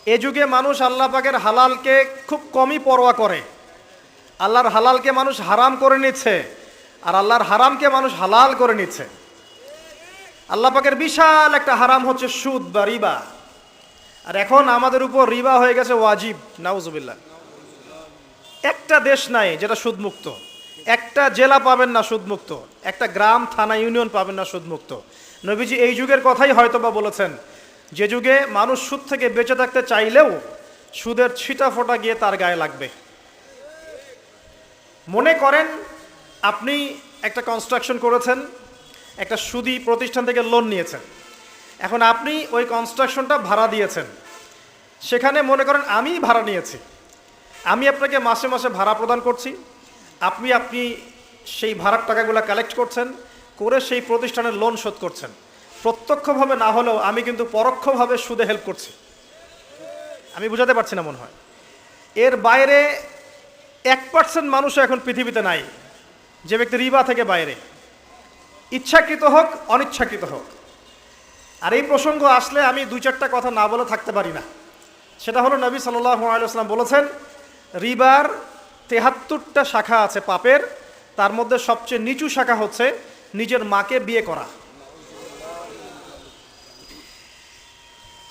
এই যুগে মানুষ আল্লাহ পাকের হালালকে খুব কমই পরোয়া করে। আল্লাহর হালালকে মানুষ হারাম করে নিচ্ছে, আর আল্লাহর হারামকে মানুষ হালাল করে নিচ্ছে। আল্লাহ পাকের বিশাল একটা হারাম হচ্ছে সুদ বা রিবা, আর এখন আমাদের উপর রিবা হয়ে গেছে ওয়াজিব। নাউজুবিল্লাহ। একটা দেশ নাই যেটা সুদমুক্ত, একটা জেলা পাবেন না সুদমুক্ত, একটা গ্রাম, থানা, ইউনিয়ন পাবেন না সুদমুক্ত। নবীজি এই যুগের কথাই হয়তোবা বলেছেন, যে যুগে মানুষ সুদ থেকে বেঁচে থাকতে চাইলেও সুদের ছিটা ফোঁটা গিয়ে তার গায়ে লাগবে। মনে করেন আপনি একটা কনস্ট্রাকশন করেছেন, একটা সুদী প্রতিষ্ঠান থেকে লোন নিয়েছেন। এখন আপনি ওই কনস্ট্রাকশনটা ভাড়া দিয়েছেন। সেখানে মনে করেন আমি ভাড়া নিয়েছি, আমি আপনাকে মাসে মাসে ভাড়া প্রদান করছি। আপনি সেই ভাড়ার টাকাগুলো কালেক্ট করছেন, করে সেই প্রতিষ্ঠানের লোন শোধ করছেন। প্রত্যক্ষভাবে না হলেও আমি কিন্তু পরোক্ষভাবে সুদে হেল্প করছি। আমি বুঝাতে পারছি না মনে হয়। এর বাইরে 1% মানুষও এখন পৃথিবীতে নাই যে ব্যক্তি রিবা থেকে বাইরে, ইচ্ছাকৃত হোক অনিচ্ছাকৃত হোক। আর এই প্রসঙ্গ আসলে আমি 2-4টা কথা না বলে থাকতে পারি না। সেটা হলো, নবী সাল্লাল্লাহু আলাইহি ওয়াসাল্লাম বলেছেন, রিবার 73টা শাখা আছে পাপের, তার মধ্যে সবচেয়ে নিচু শাখা হচ্ছে নিজের মাকে বিয়ে করা।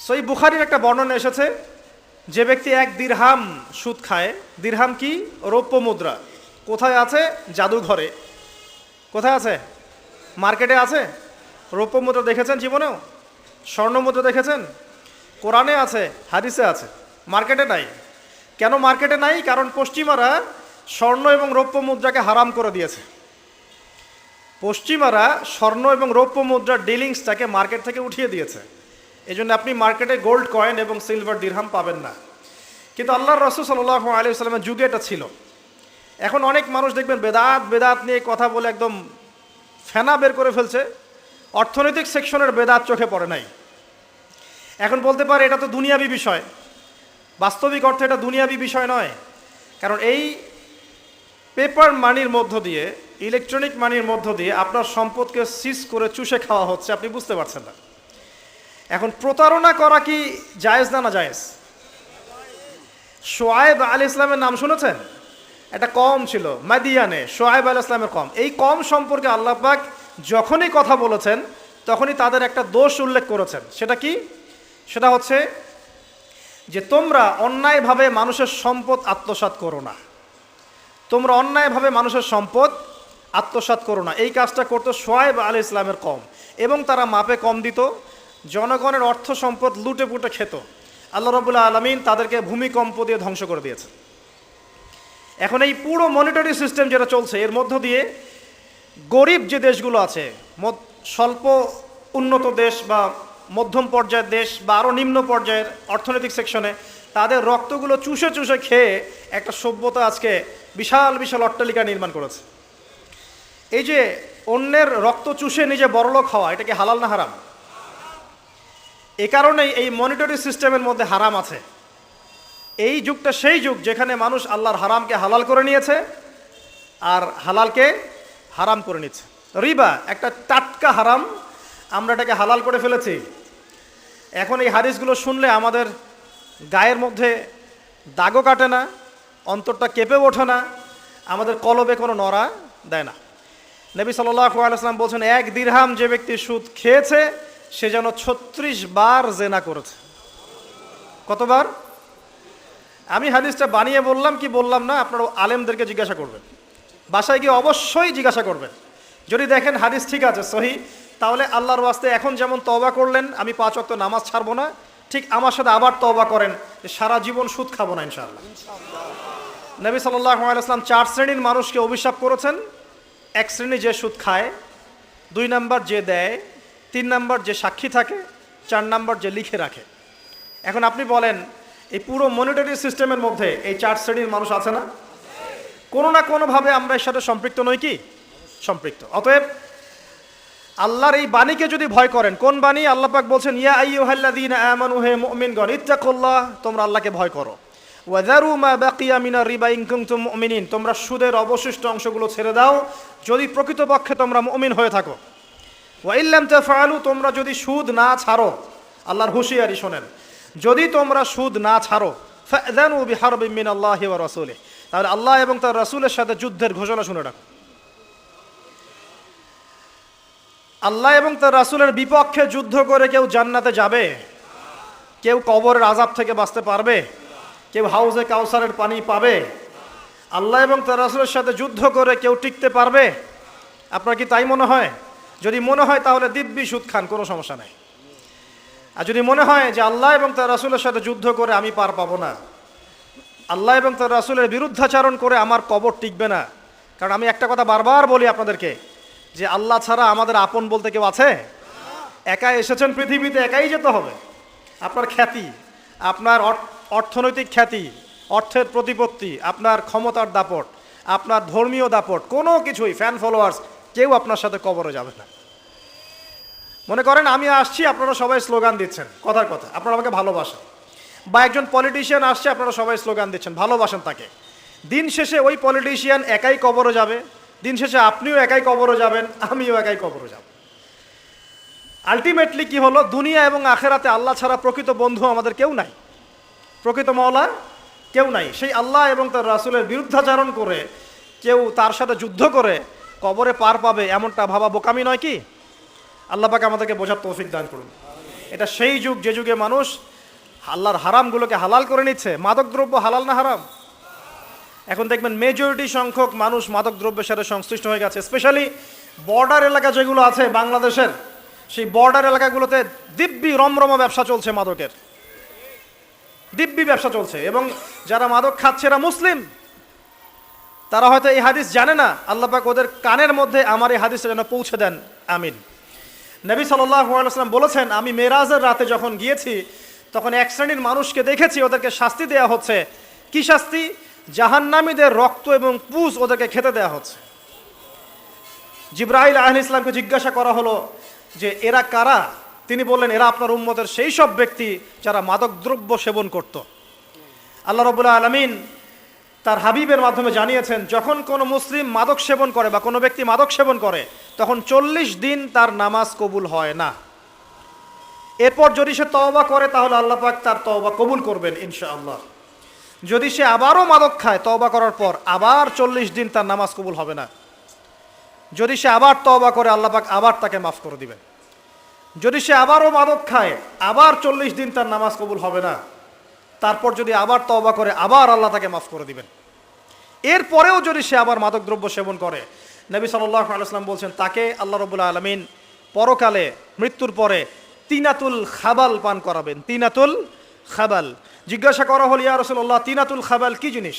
সহিহ বুখারীর একটা বর্ণনা এসেছে, যে ব্যক্তি 1 দিরহাম সুদ খায়। দিরহাম কি? রৌপ্য মুদ্রা। কোথায় আছে? জাদুঘরে। কোথায় আছে? মার্কেটে আছে। রৌপ্য মুদ্রা দেখেছেন জীবনেও? স্বর্ণ মুদ্রা দেখেছেন? কোরআনে আছে, হাদিসে আছে, মার্কেটে নাই। কেন মার্কেটে নাই? কারণ পশ্চিমারা স্বর্ণ এবং রৌপ্য মুদ্রাকে হারাম করে দিয়েছে। পশ্চিমারা স্বর্ণ এবং রৌপ্য মুদ্রার ডিলিংসটাকে মার্কেট থেকে উঠিয়ে দিয়েছে। এই জন্য আপনি মার্কেটে গোল্ড কয়েন এবং সিলভার দিরহাম পাবেন না। কিন্তু আল্লাহর রাসূল সাল্লাল্লাহু আলাইহি ওয়াসাল্লামের যুগে এটা ছিল। এখন অনেক মানুষ দেখবেন বেদাত নিয়ে কথা বলে একদম ফেনা বের করে ফেলছে। অর্থনৈতিক সেকশনের বেদাত চোখে পড়ে নাই। এখন বলতে পারে এটা তো দুনিয়াবি বিষয়। বাস্তবিক অর্থে এটা দুনিয়াবি বিষয় নয়। কারণ এই পেপার মানির মধ্য দিয়ে, ইলেকট্রনিক মানির মধ্য দিয়ে আপনার সম্পদকে সিজ করে চুষে খাওয়া হচ্ছে, আপনি বুঝতে পারছেন না। এখন প্রতারণা করা কি জায়েজ না জায়েজ? শোয়েব আলাইহিস সালামের নাম শুনেছেন? একটা কম ছিল মাদিয়ানে, শোয়েব আলাইহিস সালামের কম। এই কম সম্পর্কে আল্লাহ পাক যখনই কথা বলেছেন তখনই তাদের একটা দোষ উল্লেখ করেছেন। সেটা কি? সেটা হচ্ছে যে তোমরা অন্যায়ভাবে মানুষের সম্পদ আত্মসাৎ করো না। তোমরা অন্যায়ভাবে মানুষের সম্পদ আত্মসাৎ করো না। এই কাজটা করতো শোয়েব আলাইহিস সালামের কম। এবং তারা মাপে কম দিত, জনগণের অর্থ সম্পদ লুটে পুটে খেত। আল্লাহ রাব্বুল আলামিন তাদেরকে ভূমিকম্প দিয়ে ধ্বংস করে দিয়েছে। এখন এই পুরো মনিটরি সিস্টেম যেটা চলছে, এর মধ্য দিয়ে গরিব যে দেশগুলো আছে, স্বল্প উন্নত দেশ বা মধ্যম পর্যায়ের দেশ বা আরও নিম্ন পর্যায়ের অর্থনৈতিক সেকশনে, তাদের রক্তগুলো চুষে চুষে খেয়ে একটা সভ্যতা আজকে বিশাল বিশাল অট্টালিকা নির্মাণ করেছে। এই যে অন্যের রক্ত চুষে নিজে বড়লোক হওয়া, এটা কি হালাল না হারাম? এ কারণেই এই মনিটরি সিস্টেমের মধ্যে হারাম আছে। এই যুগটা সেই যুগ যেখানে মানুষ আল্লাহর হারামকে হালাল করে নিয়েছে আর হালালকে হারাম করে নিচ্ছে। রিবা একটা টাটকা হারাম, আমরা এটাকে হালাল করে ফেলেছি। এখন এই হাদিসগুলো শুনলে আমাদের গায়ের মধ্যে দাগও কাটে না, অন্তরটা কেঁপে ওঠে না, আমাদের কলবে কোনো নড়া দেয় না। নবী সাল্লাল্লাহু আলাইহি ওয়াসাল্লাম বলছেন, 1 দিরহাম যে ব্যক্তি সুদ খেয়েছে সে যেন 36 বার জেনা করেছে। কতবার? আমি হাদিসটা বানিয়ে বললাম কি বললাম না, আপনারা আলেমদেরকে জিজ্ঞাসা করবেন, বাসায় গিয়ে অবশ্যই জিজ্ঞাসা করবেন। যদি দেখেন হাদিস ঠিক আছে, সহি, তাহলে আল্লাহর ওয়াস্তে এখন যেমন তওবা করলেন আমি 5 ওয়াক্ত নামাজ ছাড়বো না, ঠিক আমার সাথে আবার তওবা করেন যে সারা জীবন সুদ খাবো না ইনশাআল্লাহ। নবী সাল্লাল্লাহু আলাইহি ওয়াসাল্লাম 4 শ্রেণীর মানুষকে অভিশাপ করেছেন। 1 শ্রেণী যে সুদ খায়, 2 নাম্বার যে দেয়, 3 নাম্বার যে সাক্ষী থাকে, 4 নাম্বার যে লিখে রাখে। এখন আপনি বলেন, এই পুরো মনিটরি সিস্টেমের মধ্যে এই 4 শ্রেণীর মানুষ আছে না? কোনো না কোনোভাবে আমরা এর সাথে সম্পৃক্ত নই কি? সম্পৃক্ত। অতএব আল্লাহর এই বাণীকে যদি ভয় করেন, কোন বাণী? আল্লাহ পাক বলছেন, ইয়া আইয়ুহাল্লাযীনা আমানু, হে মুমিনগণ, ইত্তাকুল্লাহ, তোমরা আল্লাহকে ভয় করো। ওয়াযারু মা বাকিয়া মিনার রিবা ইন কুনতুম মুমিনিন, তোমরা সুদের অবশিষ্ট অংশগুলো ছেড়ে দাও যদি প্রকৃতপক্ষে তোমরা মুমিন হয়ে থাকো। ওয়া ইল্লাম তাফআলু, তোমরা যদি সুদ না ছাড়ো, আল্লাহর হুঁশিয়ারি শোনেন, যদি তোমরা সুদ না ছাড়ো, ফাযানু বিহারবিন মিনাল্লাহি ওয়া রাসূলিহি, তাহলে আল্লাহ এবং তার রাসূলের সাথে যুদ্ধের ঘোষণা শুনে রাখো। আল্লাহ এবং তার রাসূলের বিপক্ষে যুদ্ধ করে কেউ জান্নাতে যাবে? কেউ কবরের আযাব থেকে বাঁচতে পারবে? কেউ হাউজে কাউসারের পানি পাবে? আল্লাহ এবং তার রাসূলের সাথে যুদ্ধ করে কেউ টিকতে পারবে? আপনার কি তাই মনে হয়? যদি মনে হয় তাহলে দিব্যি সুদ খান, কোনো সমস্যা নাই। আর যদি মনে হয় যে আল্লাহ এবং তার রাসূলের সাথে যুদ্ধ করে আমি পার পাবো না, আল্লাহ এবং তার রাসূলের বিরুদ্ধাচারণ করে আমার কবর টিকবে না, কারণ আমি একটা কথা বারবার বলি আপনাদেরকে, যে আল্লাহ ছাড়া আমাদের আপন বলতে কেউ আছে? একা এসেছেন পৃথিবীতে, একাই যেতে হবে। আপনার খ্যাতি, আপনার অর্থনৈতিক খ্যাতি, অর্থের প্রতিপত্তি, আপনার ক্ষমতার দাপট, আপনার ধর্মীয় দাপট, কোনো কিছুই, ফ্যান ফলোয়ার্স, কেউ আপনার সাথে কবরে যাবে না। মনে করেন আমি আসছি, আপনারা সবাই স্লোগান দিচ্ছেন, কথার কথা, আপনারা আমাকে ভালোবাসেন, বা একজন পলিটিশিয়ান আসছে, আপনারা সবাই স্লোগান দিচ্ছেন, ভালোবাসেন তাকে। দিন শেষে ওই পলিটিশিয়ান একাই কবরে যাবে, দিন শেষে আপনিও একাই কবরে যাবেন, আমিও একাই কবরে যাব। আলটিমেটলি কি হলো? দুনিয়া এবং আখেরাতে আল্লাহ ছাড়া প্রকৃত বন্ধু আমাদের কেউ নাই, প্রকৃত মওলা কেউ নাই। সেই আল্লাহ এবং তার রাসূলের বিরুদ্ধাচরণ করে কেউ তার সাথে যুদ্ধ করে কবরে পার পাবে, এমনটা ভাবা বোকামি নয় কি? আল্লাহ পাক আমাদেরকে বোঝার তৌফিক দান করুন। এটা সেই যুগ যে যুগে মানুষ আল্লাহর হারামগুলোকে হালাল করে নিচ্ছে। মাদকদ্রব্য হালাল না হারাম? এখন দেখবেন মেজরিটি সংখ্যক মানুষ মাদকদ্রব্যের সাথে সংশ্লিষ্ট হয়ে গেছে। স্পেশালি বর্ডার এলাকা যেগুলো আছে বাংলাদেশের, সেই বর্ডার এলাকাগুলোতে দিব্যি রমরমা ব্যবসা চলছে, মাদকের দিব্যি ব্যবসা চলছে। এবং যারা মাদক খাচ্ছে এরা মুসলিম, তারা হয়তো এই হাদিস জানে না। আল্লাহ পাক ওদের কানের মধ্যে আমার এই হাদিসটা যেন পৌঁছে দেন, আমিন। নবী সাল্লাল্লাহু আলাইহি ওয়াসাল্লাম বলেছেন, আমি মেরাজের রাতে যখন গিয়েছি তখন 1 শ্রেণীর মানুষকে দেখেছি, ওদেরকে শাস্তি দেওয়া হচ্ছে। কি শাস্তি? জাহান্নামীদের রক্ত এবং পুজ ওদেরকে খেতে দেওয়া হচ্ছে। জিবরাইল আলাইহিস সালামকে জিজ্ঞাসা করা হলো যে এরা কারা? তিনি বললেন, এরা আপনার উম্মতের সেই সব ব্যক্তি যারা মাদকদ্রব্য সেবন করত। আল্লাহ রাব্বুল আলামিন তার হাবিবের মাধ্যমে জানিয়েছেন, যখন কোনো মুসলিম মাদক সেবন করে বা কোনো ব্যক্তি মাদক সেবন করে, তখন 40 দিন তার নামাজ কবুল হয় না। এরপর যদি সে তওবা করে তাহলে আল্লাহ পাক তার তওবা কবুল করবেন ইনশাআল্লাহ। যদি সে আবারও মাদক খায় তওবা করার পর, আবার 40 দিন তার নামাজ কবুল হবে না। যদি সে আবার তওবা করে, আল্লাহ পাক আবার তাকে মাফ করে দিবেন। যদি সে আবারও মাদক খায়, আবার 40 দিন তার নামাজ কবুল হবে না। তারপর যদি আবার তওবা করে, আবার আল্লাহ তাকে মাফ করে দিবেন। এরপরেও যদি সে আবার মাদকদ্রব্য সেবন করে, নবী সাল্লাল্লাহু আলাইহি ওয়াসাল্লাম বলছেন, তাকে আল্লাহ রাব্বুল আলামিন পরকালে মৃত্যুর পরে তিনাতুল খাবাল পান করাবেন। তিনাতুল খাবাল। জিজ্ঞাসা করা হল, ইয়া রাসূলুল্লাহ, তিনাতুল খাবাল কি জিনিস?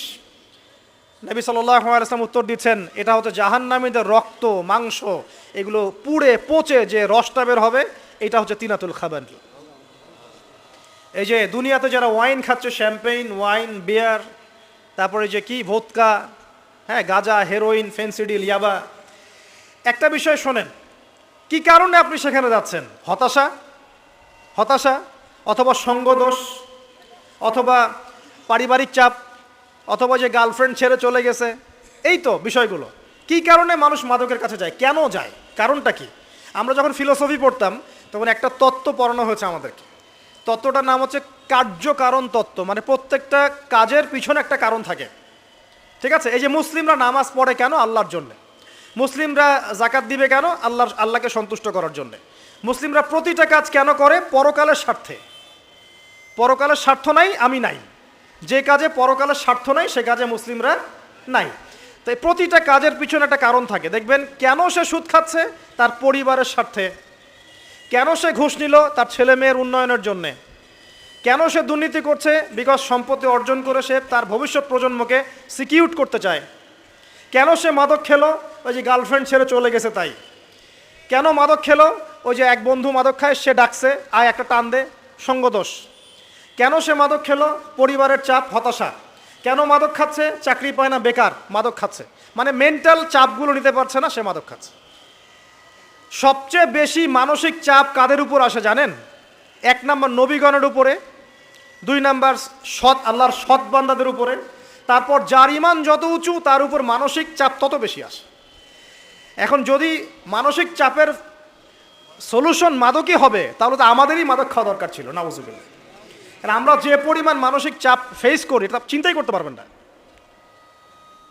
নবী সাল্লাল্লাহু আলাইহি ওয়াসাল্লাম উত্তর দিচ্ছেন, এটা হচ্ছে জাহান্নামীদের রক্ত, মাংস, এগুলো পুড়ে পচে যে রসটা বের হবে, এটা হচ্ছে তিনাতুল খাবাল। এই যে দুনিয়াতে যারা ওয়াইন খাচ্ছে, শ্যাম্পেইন, ওয়াইন, বিয়ার, তারপরে যে কি ভোদকা, হ্যাঁ, গাঁজা, হেরোইন, ফেন্সিডিল, ইয়াবা, একটা বিষয় শোনেন, কি কারণে আপনি সেখানে যাচ্ছেন? হতাশা, অথবা সঙ্গদোষ, অথবা পারিবারিক চাপ, অথবা যে গার্লফ্রেন্ড ছেড়ে চলে গেছে, এই তো বিষয়গুলো। কি কারণে মানুষ মাদকের কাছে যায়, কেন যায়, কারণটা কি? আমরা যখন ফিলোসফি পড়তাম তখন একটা তত্ত্ব পড়ানো হয়েছে আমাদেরকে। তত্ত্বটার নাম হচ্ছে কার্যকারণ তত্ত্ব। মানে প্রত্যেকটা কাজের পিছনে একটা কারণ থাকে, ঠিক আছে? এই যে মুসলিমরা নামাজ পড়ে কেন? আল্লাহর জন্যে। মুসলিমরা জাকাত দিবে কেন? আল্লাহকে সন্তুষ্ট করার জন্যে। মুসলিমরা প্রতিটা কাজ কেন করে? পরকালের স্বার্থে। পরকালের স্বার্থ নাই, আমি নাই। যে কাজে পরকালের স্বার্থ নাই সে কাজে মুসলিমরা নাই। তাই প্রতিটা কাজের পিছনে একটা কারণ থাকে। দেখবেন কেন সে সুদ খাচ্ছে? তার পরিবারের স্বার্থে। কেন সে ঘুষ নিল? তার ছেলে মেয়ের উন্নয়নের জন্যে। কেন সে দুর্নীতি করছে? বিকজ সম্পত্তি অর্জন করে সে তার ভবিষ্যৎ প্রজন্মকে সিকিউর করতে চায়। কেন সে মাদক খেলো? ওই যে গার্লফ্রেন্ড ছেড়ে চলে গেছে তাই। কেন মাদক খেলো? ওই যে এক বন্ধু মাদক খায়, সে ডাকছে, আয় একটা টান দে, সঙ্গদোষ। কেন সে মাদক খেলো? পরিবারের চাপ, হতাশা। কেন মাদক খাচ্ছে? চাকরি পায় না, বেকার, মাদক খাচ্ছে। মানে মেন্টাল চাপগুলো নিতে পারছে না, সে মাদক খাচ্ছে। সবচেয়ে বেশি মানসিক চাপ কাদের উপর আসে জানেন? 1 নম্বর নবীগণের উপরে, 2 নম্বর আল্লাহর সৎ বান্দাদের উপরে, তারপর যার ইমান যত উঁচু তার উপর মানসিক চাপ তত বেশি আসে। এখন যদি মানসিক চাপের সলিউশন মাদকই হবে, তাহলে তো আমাদেরই মাদক খাওয়া দরকার ছিল, নাউজুবিল্লাহ। কারণ আমরা যে পরিমাণ মানসিক চাপ ফেস করি এটা চিন্তাই করতে পারবেন না।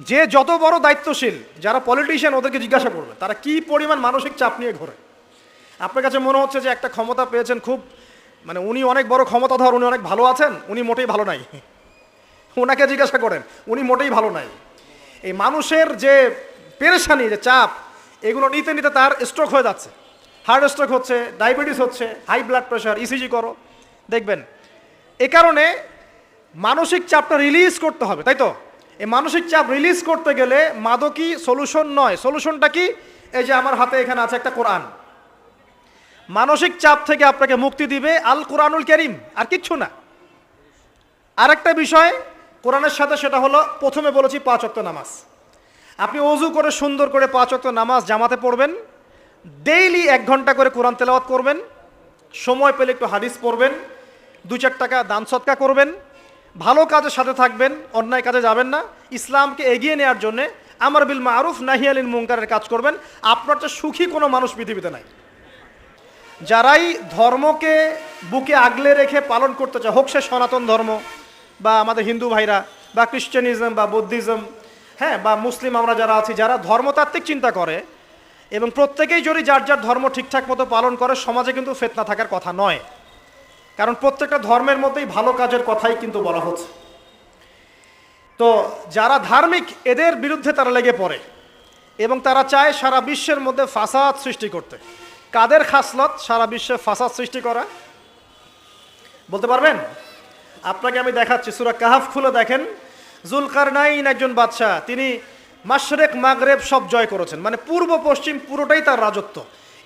যে যত বড় দায়িত্বশীল, যারা পলিটিশিয়ান, ওদেরকে জিজ্ঞাসা করবে তারা কি পরিমাণ মানসিক চাপ নিয়ে ঘোরে। আপনার কাছে মনে হচ্ছে যে একটা ক্ষমতা পেয়েছেন, খুব মানে উনি অনেক বড় ক্ষমতাধর, উনি অনেক ভালো আছেন, উনি মোটেই ভালো নাই। ওনাকে জিজ্ঞাসা করেন, উনি মোটেই ভালো নাই। এই মানুষের যে পেরেশানি, যে চাপ, এগুলো নিতে নিতে তার স্ট্রোক হয়ে যাচ্ছে, হার্ট স্ট্রোক হচ্ছে, ডায়াবেটিস হচ্ছে, হাই ব্লাড প্রেশার, ইসিজি করো, দেখবেন। এ কারণে মানসিক চাপটা রিলিজ করতে হবে, তাই তো? এই মানসিক চাপ রিলিজ করতে গেলে মাদকই সলিউশন নয়। সলিউশনটা কি? এই যে আমার হাতে এখানে আছে একটা কোরআন। মানসিক চাপ থেকে আপনাকে মুক্তি দিবে আল কোরআনুল কারীম, আর কিচ্ছু না। আরেকটা বিষয় কোরআনের সাথে, সেটা হলো প্রথমে বলেছি 5 ওয়াক্ত নামাজ। আপনি ওযু করে সুন্দর করে 5 ওয়াক্ত নামাজ জামাতে পড়বেন, ডেইলি 1 ঘন্টা করে কোরআন তেলাওয়াত করবেন, সময় পেলে একটু হাদিস পড়বেন, 2-4 টাকা দান সদকা করবেন, ভালো কাজের সাথে থাকবেন, অন্যায় কাজে যাবেন না, ইসলামকে এগিয়ে নেওয়ার জন্যে আমর বিল মারুফ নাহি আনিল মুনকারের কাজ করবেন। আপনার চেয়ে সুখী কোনো মানুষ পৃথিবীতে নাই। যারাই ধর্মকে বুকে আগলে রেখে পালন করতে চায়, হোক সে সনাতন ধর্ম বা আমাদের হিন্দু ভাইরা বা খ্রিশ্চানিজম বা বৌদ্ধিজম, হ্যাঁ, বা মুসলিম আমরা যারা আছি, যারা ধর্মতাত্ত্বিক চিন্তা করে এবং প্রত্যেকেই যদি যার যার ধর্ম ঠিকঠাক মতো পালন করে, সমাজে কিন্তু ফিতনা থাকার কথা নয়। কারণ প্রত্যেকটা ধর্মের মধ্যেই ভালো কাজের কথাই কিন্তু বলা হচ্ছে। তো যারা ধার্মিক, এদের বিরুদ্ধে তারা লেগে পড়ে এবং তারা চায় সারা বিশ্বের মধ্যে ফাসাদ সৃষ্টি করতে। কাদের খাসলত সারা বিশ্বে ফাসাদ সৃষ্টি করা? বলতে পারবেন? আপনাকে আমি দেখাচ্ছি, সূরা কাহাফ খুলে দেখেন। যুলকারনাইন একজন বাদশাহ, তিনি মাশরিক মাগরেব সব জয় করেছেন, মানে পূর্ব পশ্চিম পুরোটাই তার রাজত্ব।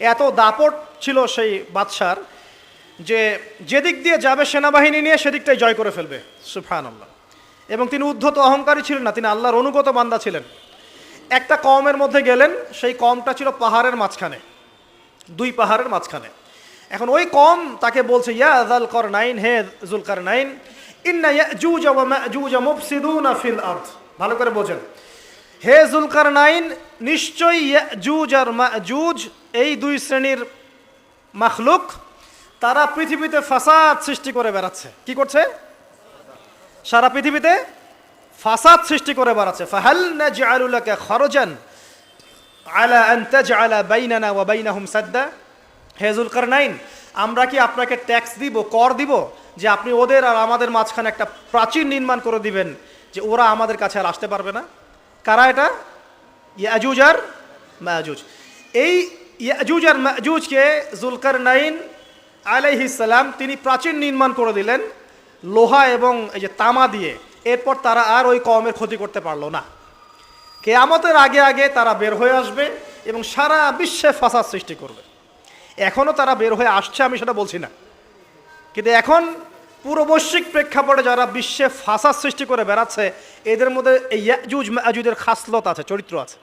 এত দাপট ছিল সেই বাদশার যে যেদিক দিয়ে যাবে সেনাবাহিনী নিয়ে সেদিকটাই জয় করে ফেলবে, সুবহানাল্লাহ। এবং তিনি উদ্ধত অহংকারী ছিলেন না, তিনি আল্লাহর অনুগত বান্দা ছিলেন। একটা কওমের মধ্যে গেলেন, সেই কওমটা ছিল পাহাড়ের মাঝখানে, 2 পাহাড়ের মাঝখানে। এখন ওই কওম তাকে বলছে, ইয়া যুলকারনাইন, হে যুলকারনাইন, ইন্না ইয়াজুজ ওয়া মাজুজ মুফসিদুনা ফিল আরদ। ভালো করে বোঝেন, হে যুলকারনাইন, নিশ্চয়ই ইয়াজুজ আর মাজুজ এই 2 শ্রেণীর মাখলুক, তারা পৃথিবীতে ফাসাদ সৃষ্টি করে বেড়াচ্ছে। কি করছে? সারা পৃথিবীতে ফাসাদ সৃষ্টি করে বেড়াচ্ছে। ফাহাল নাজআলু লাকা খরজান আলা আন তাজআলা বাইনানা ওয়া বাইনাহুম সাদ্দা। হে যুলকারনাইন, আমরা কি আপনাকে ট্যাক্স দিব, কর দিব, যে আপনি ওদের আর আমাদের মাঝখানে একটা প্রাচীর নির্মাণ করে দিবেন, যে ওরা আমাদের কাছে আর আসতে পারবে না? কারা এটা? ইয়াজুজ আর মাজুজ। এই ইয়াজুজ আর মাজুজকে যুলকারনাইন আলাইহিস সালাম তিনি প্রাচীর নির্মাণ করে দিলেন লোহা এবং এই যে তামা দিয়ে। এরপর তারা আর ওই কওমের ক্ষতি করতে পারলো না। কিয়ামতের আগে আগে তারা বের হয়ে আসবে এবং সারা বিশ্বে ফাসাদ সৃষ্টি করবে। এখনও তারা বের হয়ে আসছে, আমি সেটা বলছি না, কিন্তু এখন পুরো বৈশ্বিক প্রেক্ষাপটে যারা বিশ্বে ফাসাদ সৃষ্টি করে বেড়াচ্ছে এদের মধ্যে এই ইয়াজুজ মাজুজের খাসলত আছে, চরিত্র আছে,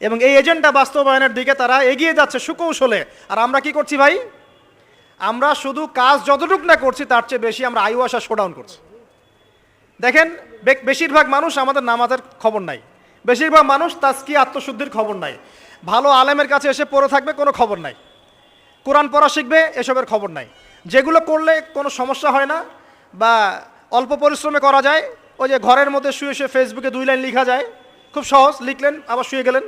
এবং এই এজেন্ডা বাস্তবায়নের দিকে তারা এগিয়ে যাচ্ছে সুকৌশলে। আর আমরা কি করছি ভাই? আমরা শুধু কাজ যতটুকু না করছি তার চেয়ে বেশি আমরা আয়ু আশা শোডাউন করছি। দেখেন, বেশিরভাগ মানুষ আমাদের নামাজের খবর নাই, বেশিরভাগ মানুষ তাজকিয়া আত্মশুদ্ধির খবর নাই, ভালো আলেমের কাছে এসে পড়ে থাকবে কোনো খবর নাই, কোরআন পড়া শিখবে এসবের খবর নাই। যেগুলো করলে কোনো সমস্যা হয় না বা অল্প পরিশ্রমে করা যায়, ওই যে ঘরের মধ্যে শুয়ে শুয়ে ফেসবুকে 2 লাইন লেখা যায়, খুব সহজ, লিখলেন আবার শুয়ে গেলেন,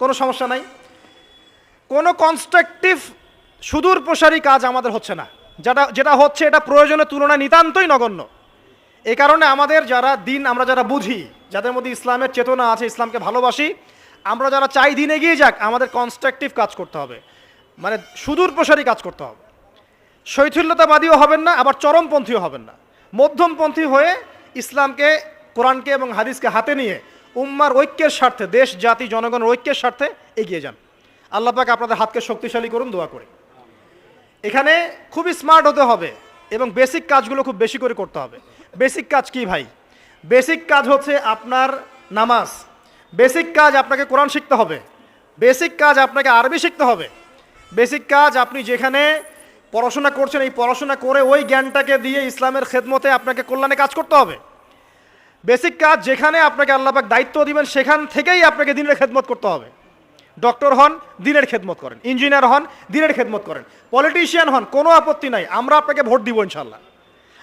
কোনো সমস্যা নাই। কোনো কনস্ট্রাকটিভ সুদূর প্রসারী কাজ আমাদের হচ্ছে না, যেটা হচ্ছে এটা প্রয়োজনের তুলনায় নিতান্তই নগণ্য। এই কারণে আমাদের যারা দিন, আমরা যারা বুঝি, যাদের মধ্যে ইসলামের চেতনা আছে, ইসলামকে ভালোবাসি, আমরা যারা চাই দিন এগিয়ে যাক, আমাদের কনস্ট্রাকটিভ কাজ করতে হবে, মানে সুদূর প্রসারী কাজ করতে হবে। শৈথিল্যতাবাদীও হবেন না, আবার চরমপন্থীও হবেন না, মধ্যমপন্থী হয়ে ইসলামকে, কোরআনকে এবং হাদিসকে হাতে নিয়ে উম্মার ঐক্যের স্বার্থে, দেশ জাতি জনগণের ঐক্যের স্বার্থে এগিয়ে যান। আল্লাহ পাক আপনাদের হাতকে শক্তিশালী করুন, দোয়া করি। এখানে খুবই স্মার্ট হতে হবে এবং বেসিক কাজগুলো খুব বেশি করে করতে হবে। বেসিক কাজ কি ভাই? বেসিক কাজ হচ্ছে আপনার নামাজ, বেসিক কাজ আপনাকে কোরআন শিখতে হবে, বেসিক কাজ আপনাকে আরবি শিখতে হবে, বেসিক কাজ আপনি যেখানে পড়াশোনা করছেন এই পড়াশোনা করে ওই জ্ঞানটাকে দিয়ে ইসলামের খেদমতে আপনাকে কল্যাণে কাজ করতে হবে। বেসিক কাজ যেখানে আপনাকে আল্লাহ পাক দায়িত্ব দিবেন সেখান থেকেই আপনাকে দিনের খেদমত করতে হবে। ডক্টর হন, দিনের খেদমত করেন, ইঞ্জিনিয়ার হন, দিনের খেদমত করেন, পলিটিশিয়ান হন, কোনো আপত্তি নাই, আমরা আপনাকে ভোট দিব ইনশাল্লাহ,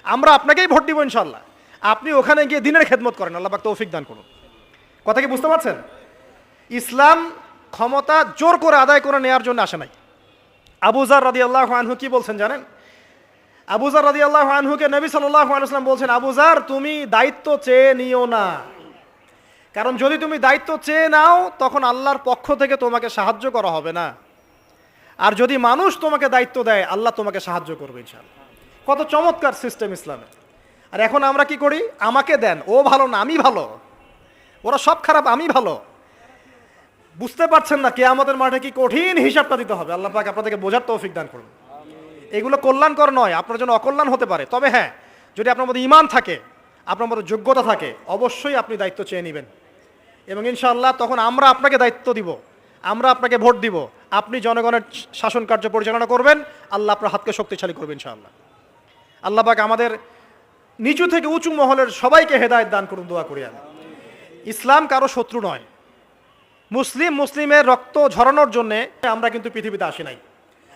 আমরা আপনাকেই ভোট দিব ইনশাল্লাহ। আপনি ওখানে গিয়ে দিনের খেদমত করেন, আল্লাহ পাক তৌফিক দান করুন। কথা কি বুঝতে পারছেন? ইসলাম ক্ষমতা জোর করে আদায় করে নেওয়ার জন্য আসে নাই। আবু যার রাদিয়াল্লাহু আনহু কি বলছেন জানেন? আবু যার রাদিয়াল্লাহু আনহুকে নবী সাল্লাল্লাহু আলাইহি ওয়াসাল্লাম বলছেন, আবু যার তুমি দায়িত্ব চেয়ে নিও না, কারণ যদি তুমি দায়িত্ব চেয়ে নাও তখন আল্লাহর পক্ষ থেকে তোমাকে সাহায্য করা হবে না, আর যদি মানুষ তোমাকে দায়িত্ব দেয় আল্লাহ তোমাকে সাহায্য করবে ইনশাআল্লাহ। কত চমৎকার সিস্টেম ইসলামে। আর এখন আমরা কি করি? আমাকে দেন, ও ভালো না আমি ভালো, ওরা সব খারাপ আমি ভালো। বুঝতে পারছেন না কিয়ামতের মাঠে কি কঠিন হিসাবটা দিতে হবে। আল্লাহ পাক আপনাদেরকে বোঝার তৌফিক দান করুন। এগুলো কল্যাণকর নয়, আপনার জন্য অকল্যাণ হতে পারে। তবে হ্যাঁ, যদি আপনার মধ্যে ঈমান থাকে, আপনার মধ্যে যোগ্যতা থাকে, অবশ্যই আপনি দায়িত্ব চেয়ে নেবেন এবং ইনশাআল্লাহ তখন আমরা আপনাকে দায়িত্ব দিব, আমরা আপনাকে ভোট দিব, আপনি জনগণের শাসন কার্য পরিচালনা করবেন, আল্লাহ আপনার হাতকে শক্তিশালী করবেন ইনশাআল্লাহ। আল্লাহ পাক আমাদের নিচু থেকে উঁচু মহলের সবাইকে হেদায়েত দান করুন, দোয়া করি আমি। ইসলাম কারো শত্রু নয়। মুসলিমের রক্ত ঝরানোর জন্যে আমরা কিন্তু পৃথিবীতে আসি নাই।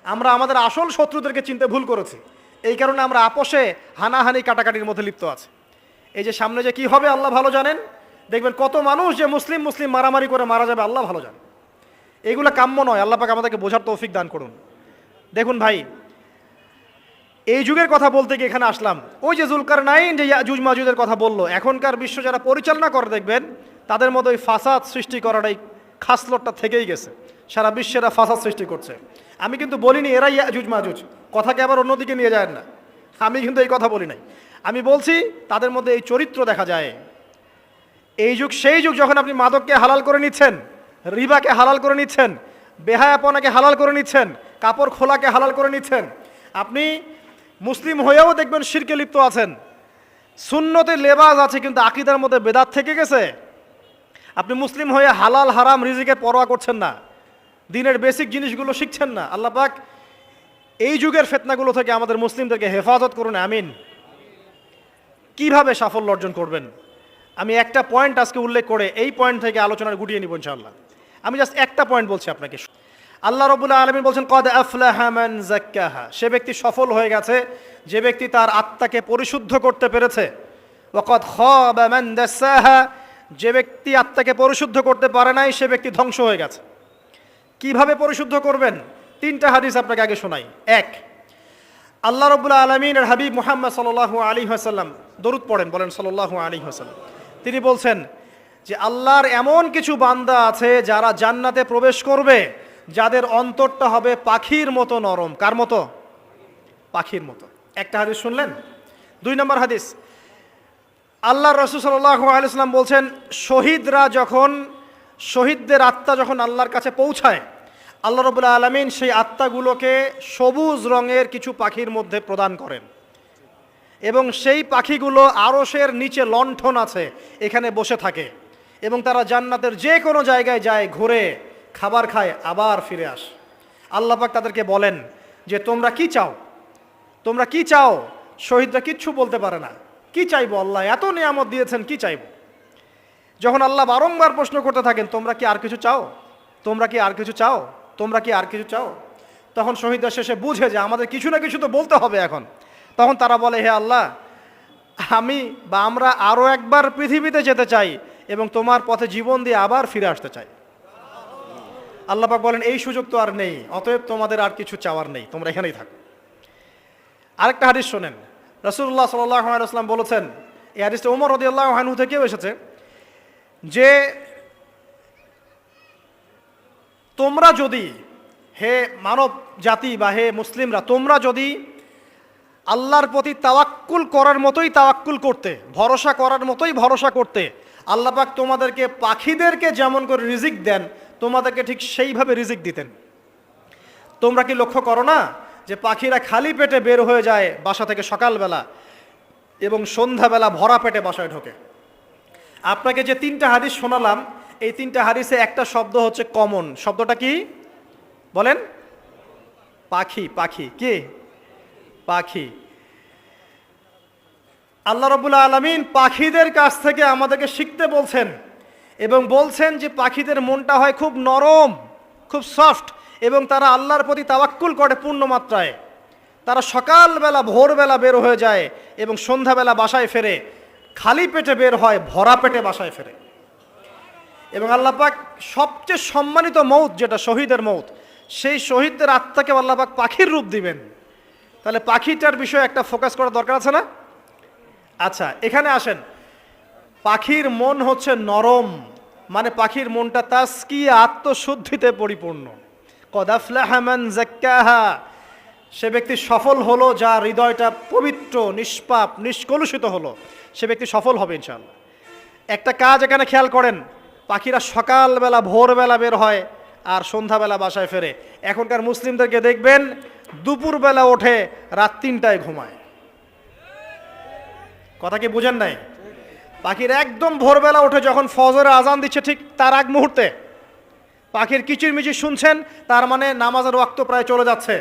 আমরা আমাদের আসল শত্রুদেরকে চিনতে ভুল করেছি, এই কারণে আমরা আপোষে হানাহানি কাটাকাটির মধ্যে লিপ্ত আছে। এই যে সামনে যে কি হবে আল্লাহ ভালো জানেন, দেখবেন কত মানুষ যে মুসলিম মারামারি করে মারা যাবে আল্লাহ ভালো জানেন। এইগুলো কাম্য নয়, আল্লাহ পাক আমাদেরকে বোঝার তৌফিক দান করুন। দেখুন ভাই, এই যুগের কথা বলতে গিয়ে এখানে আসলাম। ওই যে যুলকারনাইন যে ইয়াজুজ মাজুজের কথা বললো, এখনকার বিশ্ব যারা পরিচালনা করে দেখবেন তাদের মধ্যে ওই ফাসাদ সৃষ্টি করার এই খাসলতটা থেকেই গেছে। সারা বিশ্বেরা ফাসাদ সৃষ্টি করছে। আমি কিন্তু বলিনি এরা ইয়াজুজ মাজুজ, কথাকে আবার অন্যদিকে নিয়ে যায় না, আমি কিন্তু এই কথা বলি নাই। আমি বলছি তাদের মধ্যে এই চরিত্র দেখা যায়। এই যুগ সেই যুগ যখন আপনি মাদককে হালাল করে নিচ্ছেন, রিবাকে হালাল করে নিচ্ছেন, বেহায়াপনাকে হালাল করে নিচ্ছেন, কাপড় খোলাকে হালাল করে নিচ্ছেন। আপনি মুসলিম হয়েও দেখবেন শিরকে লিপ্ত আছেন, সুন্নতে লেবাস আছে কিন্তু আকীদার মধ্যে বেদাত থেকে গেছে। আপনি মুসলিম হয়ে হালাল হারাম রিজিকের পরোয়া করছেন না, দিনের বেসিক জিনিসগুলো শিখছেন না। আল্লাহ পাক এই যুগের ফিতনাগুলো থেকে আমাদের মুসলিমদেরকে হেফাজত করুন, আমিন। কিভাবে সাফল্য অর্জন করবেন আমি একটা পয়েন্ট আজকে উল্লেখ করে এই পয়েন্ট থেকে আলোচনা গুটিয়ে নিব ইনশাআল্লাহ। আমি জাস্ট একটা পয়েন্ট বলছি আপনাকে। আল্লাহ রাব্বুল আলামিন বলছেন কদ আফলাহা মান যাক্কাহা, সে ব্যক্তি সফল হয়ে গেছে যে ব্যক্তি তার আত্মাকে পরিশুদ্ধ করতে পেরেছে। ওয়া কদ খাবা মান দাসাহা, যে ব্যক্তি আত্মাকে পরিশুদ্ধ করতে পারে নাই সে ব্যক্তি ধ্বংস হয়ে গেছে। কিভাবে পরিশুদ্ধ করবেন? 3টা হাদিস আপনাকে আগে শোনাই। 1, আল্লাহ রাব্বুল আলামিনের হাবিব মুহাম্মদ সাল্লাল্লাহু আলাইহি ওয়াসাল্লাম, দরুদ পড়েন, বলেন সাল্লাল্লাহু আলাইহি ওয়াসাল্লাম। তিনি বলছেন যে আল্লাহর এমন কিছু বান্দা আছে যারা জান্নাতে প্রবেশ করবে যাদের অন্তরটা হবে পাখির মতো নরম। কার মতো? পাখির মতো। একটা হাদিস শুনলেন। 2 নম্বর হাদিস, আল্লাহ রাসূল সাল্লাল্লাহু আলাইহি ওয়াসাল্লাম বলছেন, শহীদদের আত্মা যখন আল্লাহর কাছে পৌঁছায়, আল্লাহ রাব্বুল আলামিন সেই আত্মাগুলোকে সবুজ রঙের কিছু পাখির মধ্যে প্রদান করেন এবং সেই পাখিগুলো আরশের নিচে লণ্ঠন আছে, এখানে বসে থাকে এবং তারা জান্নাতের যে কোনো জায়গায় যায়, ঘুরে খাবার খায়, আবার ফিরে আসে। আল্লাহ পাক তাদেরকে বলেন যে তোমরা কি চাও, তোমরা কি চাও? শহীদরা কিচ্ছু বলতে পারে না। কি চাইবো? আল্লাহ এত নিয়ামত দিয়েছেন, কি চাইবো? যখন আল্লাহ বারংবার প্রশ্ন করতে থাকেন, তোমরা কি আর কিছু চাও, তোমরা কি আর কিছু চাও, তোমরা কি আর কিছু চাও, তখন শহীদরা শেষে বুঝে যে আমাদের কিছু না কিছু তো বলতে হবে এখন। তখন তারা বলে, হে আল্লাহ, আমরা আরও একবার পৃথিবীতে যেতে চাই এবং তোমার পথে জীবন দিয়ে আবার ফিরে আসতে চাই। আল্লাহ পাক বলেন, এই সুযোগ তো আর নেই, অতএব তোমাদের আর কিছু চাওয়ার নেই, তোমরা এখানেই থাকো। আরেকটা হাদিস শোনেন, রাসূলুল্লাহ সাল্লাল্লাহু আলাইহি ওয়াসাল্লাম বলেছেন, এই হাদিসটা ওমর রাদিয়াল্লাহু আনহু থেকেও এসেছে, যে তোমরা যদি, হে মানব জাতি বা হে মুসলিমরা, তোমরা যদি আল্লাহর প্রতি তাওয়াক্কুল করার মতোই তাওয়াক্কুল করতে, ভরসা করার মতোই ভরসা করতে, আল্লাহ পাক তোমাদেরকে পাখিদেরকে যেমন করে রিজিক দেন, তোমাদেরকে ঠিক সেইভাবে রিজিক দিতেন। তোমরা কি লক্ষ্য করো না যে পাখিরা খালি পেটে বের হয়ে যায় বাসা থেকে সকালবেলা এবং সন্ধ্যাবেলা ভরা পেটে বাসায় ঢোকে? আপনাকে যে 3টা হাদিস শোনালাম, এই 3টা হাদিসে একটা শব্দ হচ্ছে কমন। শব্দটা কি বলেন? পাখি। পাখি কি? পাখি। আল্লাহ রাব্বুল আলামিন পাখিদের কাছ থেকে আমাদেরকে শিখতে বলছেন এবং বলছেন যে পাখিদের মনটা হয় খুব নরম, খুব সফট, এবং তারা আল্লাহর প্রতি তাওয়াক্কুল করে পূর্ণ মাত্রায়। তারা সকালবেলা ভোরবেলা বের হয়ে যায় এবং সন্ধ্যাবেলা বাসায় ফেরে, খালি পেটে বের হয়, ভরা পেটে বাসায় ফেরে। এবং আল্লাহ পাক সবচেয়ে সম্মানিত মৌত যেটা শহীদের মৌত, সেই শহীদদের আত্মাকে আল্লাহ পাক পাখির রূপ দিবেন। তাহলে পাখিটার বিষয়ে একটা ফোকাস করা দরকার আছে না? আচ্ছা, এখানে আসেন। পাখির মন হচ্ছে নরম, মানে পাখির মনটা তাসকিয়া, আত্মশুদ্ধিতে পরিপূর্ণ। কদ আফলাহা মান যাক্কাহা, সে ব্যক্তি সফল হলো যার হৃদয়টা পবিত্র, নিষ্পাপ, নিষ্কলুষিত হলো, সে ব্যক্তি সফল হবে ইনশাআল্লাহ। একটা কাজ এখানে খেয়াল করেন, পাখিরা সকালবেলা ভোরবেলা বের হয় আর সন্ধ্যাবেলা বাসায় ফেরে। এখনকার মুসলিমদেরকে দেখবেন দুপুরবেলা ওঠে, রাত 3টায় ঘুমায়। কথা কি বুঝেন নাই? পাখির একদম ভোরবেলা ওঠে, যখন ফজরের আজান দিচ্ছে ঠিক তার আগ মুহূর্তে পাখির কিচিরমিচির শুনছেন, তার মানে নামাজের ওয়াক্ত প্রায় চলে যাচ্ছে,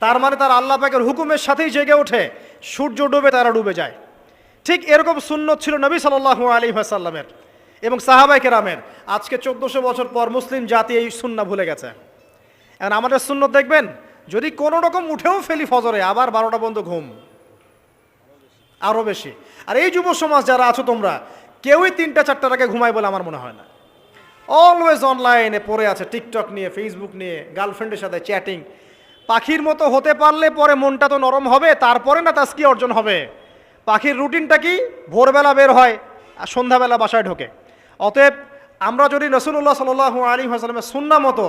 তার মানে তার আল্লাহ পাকের হুকুমের সাথেই জেগে ওঠে, সূর্য ডুবে তারা ডুবে যায়। ঠিক এরকম সুন্নত ছিল নবী সাল্লাল্লাহু আলাইহি ওয়াসাল্লামের এবং সাহাবায়ে কেরামের। আজকে 1400 বছর পর মুসলিম জাতি এই সুন্নাহ ভুলে গেছে। এখন আমাদের সুন্নত দেখবেন, যদি কোনো রকম উঠেও ফেলি ফজরে, আবার 12টা পর্যন্ত ঘুম, আরও বেশি। আর এই যুব সমাজ যারা আছো তোমরা, কেউই 3টা-4টার আগে ঘুমায় বলে আমার মনে হয় না। অলওয়েজ অনলাইনে পড়ে আছে, টিকটক নিয়ে, ফেসবুক নিয়ে, গার্লফ্রেন্ডের সাথে চ্যাটিং। পাখির মতো হতে পারলে পরে মনটা তো নরম হবে, তারপরে না তাসকিয়া অর্জন হবে। পাখির রুটিনটা কি? ভোরবেলা বের হয় আর সন্ধ্যাবেলা বাসায় ঢোকে। অতএব আমরা যদি রাসূলুল্লাহ সাল্লাল্লাহু আলাইহি ওয়াসাল্লামের সুন্নাহ মতো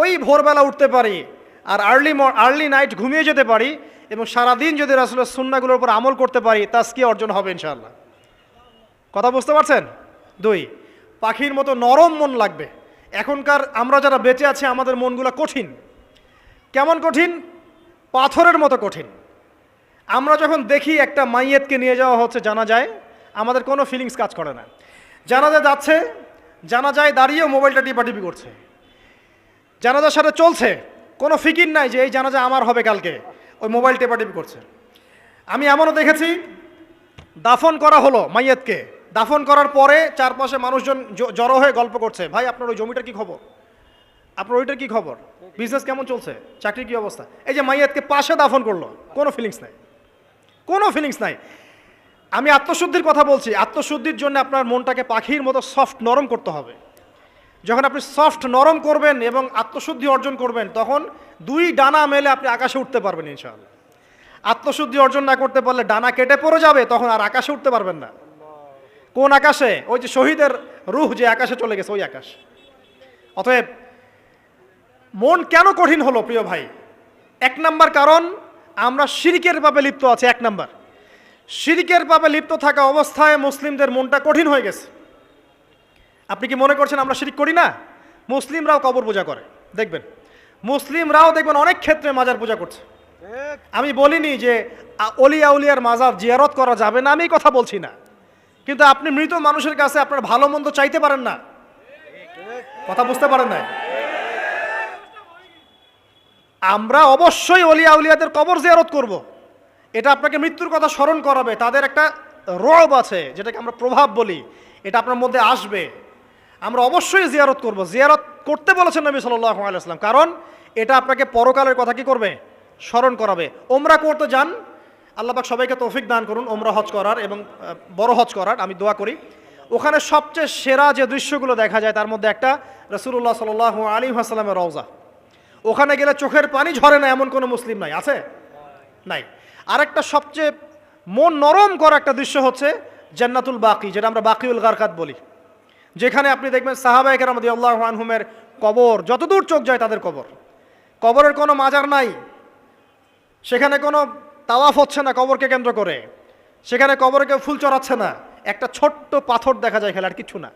ওই ভোরবেলা উঠতে পারি আর আর্লি নাইট ঘুমিয়ে যেতে পারি এবং সারাদিন যদি রাসূলের সুন্নাহগুলোর উপর আমল করতে পারি, তাসকিয়া অর্জন হবে ইনশাআল্লাহ। কথা বুঝতে পারছেন? 2, পাখির মতো নরম মন লাগবে। এখনকার আমরা যারা বেঁচে আছি, আমাদের মনগুলো কঠিন। কেমন কঠিন? পাথরের মতো কঠিন। আমরা যখন দেখি একটা মাইয়েতকে নিয়ে যাওয়া হচ্ছে জানাজায়, আমাদের কোনো ফিলিংস কাজ করে না। জানাজা যাচ্ছে, জানাজায় দাঁড়িয়েও মোবাইলটা টিপাটিপি করছে। জানাজার সাথে চলছে, কোনো ফিকির নাই যে এই জানাজা আমার হবে কালকে, ওই মোবাইল টেপাটিপি করছে। আমি এমনও দেখেছি, দাফন করা হলো মাইয়েতকে, দাফন করার পরে চারপাশে মানুষজন জড়ো হয়ে গল্প করছে, ভাই আপনার ওই জমিটার কি খবর, আপনার ওইটার কি খবর, বিজনেস কেমন চলছে, চাকরির কি অবস্থা। এই যে মাইয়াতকে পাশে দাফন করলো, কোনো ফিলিংস নাই, কোনো ফিলিংস নাই। আমি আত্মশুদ্ধির কথা বলছি। আত্মশুদ্ধির জন্য আপনার মনটাকে পাখির মতো সফট নরম করতে হবে। যখন আপনি সফট নরম করবেন এবং আত্মশুদ্ধি অর্জন করবেন, তখন 2 ডানা মেলে আপনি আকাশে উঠতে পারবেন ইনশাআল্লাহ। আত্মশুদ্ধি অর্জন না করতে পারলে ডানা কেটে পড়ে যাবে, তখন আর আকাশে উঠতে পারবেন না। কোন আকাশে? ওই যে শহীদের রূহ যে আকাশে চলে গেছে, ওই আকাশ। অতএব মন কেন কঠিন হলো প্রিয় ভাই? এক নাম্বার কারণ, আমরা শিরকের পাপে লিপ্ত আছি। এক নাম্বার, শিরকের পাপে লিপ্ত থাকা অবস্থায় মুসলিমদের মনটা কঠিন হয়ে গেছে। আপনি কি মনে করছেন আমরা শিরক করি না? মুসলিমরাও কবর পূজা করে, দেখবেন মুসলিমরাও দেখবেন অনেক ক্ষেত্রে মাজার পূজা করছে। আমি বলিনি যে অলিয়া উলিয়ার মাজার জিয়ারত করা যাবে না, আমি এই কথা বলছি না, কিন্তু আপনি মৃত মানুষের কাছে আপনার ভালো মন্দ চাইতে পারেন না। কথা বুঝতে পারেন না? আমরা অবশ্যই অলিয়া উলিয়াদের কবর জিয়ারত করব, এটা আপনাকে মৃত্যুর কথা স্মরণ করাবে। তাদের একটা রব আছে, যেটাকে আমরা প্রভাব বলি, এটা আপনার মধ্যে আসবে। আমরা অবশ্যই জিয়ারত করব, জিয়ারত করতে বলেছেন নবী সাল্লাল্লাহু আলাইহি ওয়াসাল্লাম, কারণ এটা আপনাকে পরকালের কথা কি করবে? স্মরণ করাবে। ওমরা করতে যান, আল্লাহ পাক সবাইকে তৌফিক দান করুন ওমরা হজ করার এবং বড় হজ করার, আমি দোয়া করি। ওখানে সবচেয়ে সেরা যে দৃশ্যগুলো দেখা যায় তার মধ্যে একটা রাসূলুল্লাহ সাল্লাল্লাহু আলাইহি ওয়াসাল্লামের রওজা। ওখানে গেলে চোখের পানি ঝরে না এমন কোনো মুসলিম নাই, আছে? নাই। আরেকটা সবচেয়ে মন নরম করা একটা দৃশ্য হচ্ছে জান্নাতুল বাকি, যেটা আমরা বাকিউল গারকাত বলি, যেখানে আপনি দেখবেন সাহাবায়ে কেরাম রাদিয়াল্লাহু আনহুমের কবর, যতদূর চোখ যায় তাদের কবর। কবরের কোনো মাজার নাই, সেখানে কোনো তাওয়াফ হচ্ছে না কবরকে কেন্দ্র করে, সেখানে কবরে কেউ ফুল চড়াচ্ছে না, একটা ছোট্ট পাথর দেখা যায় খেলার কিছু না।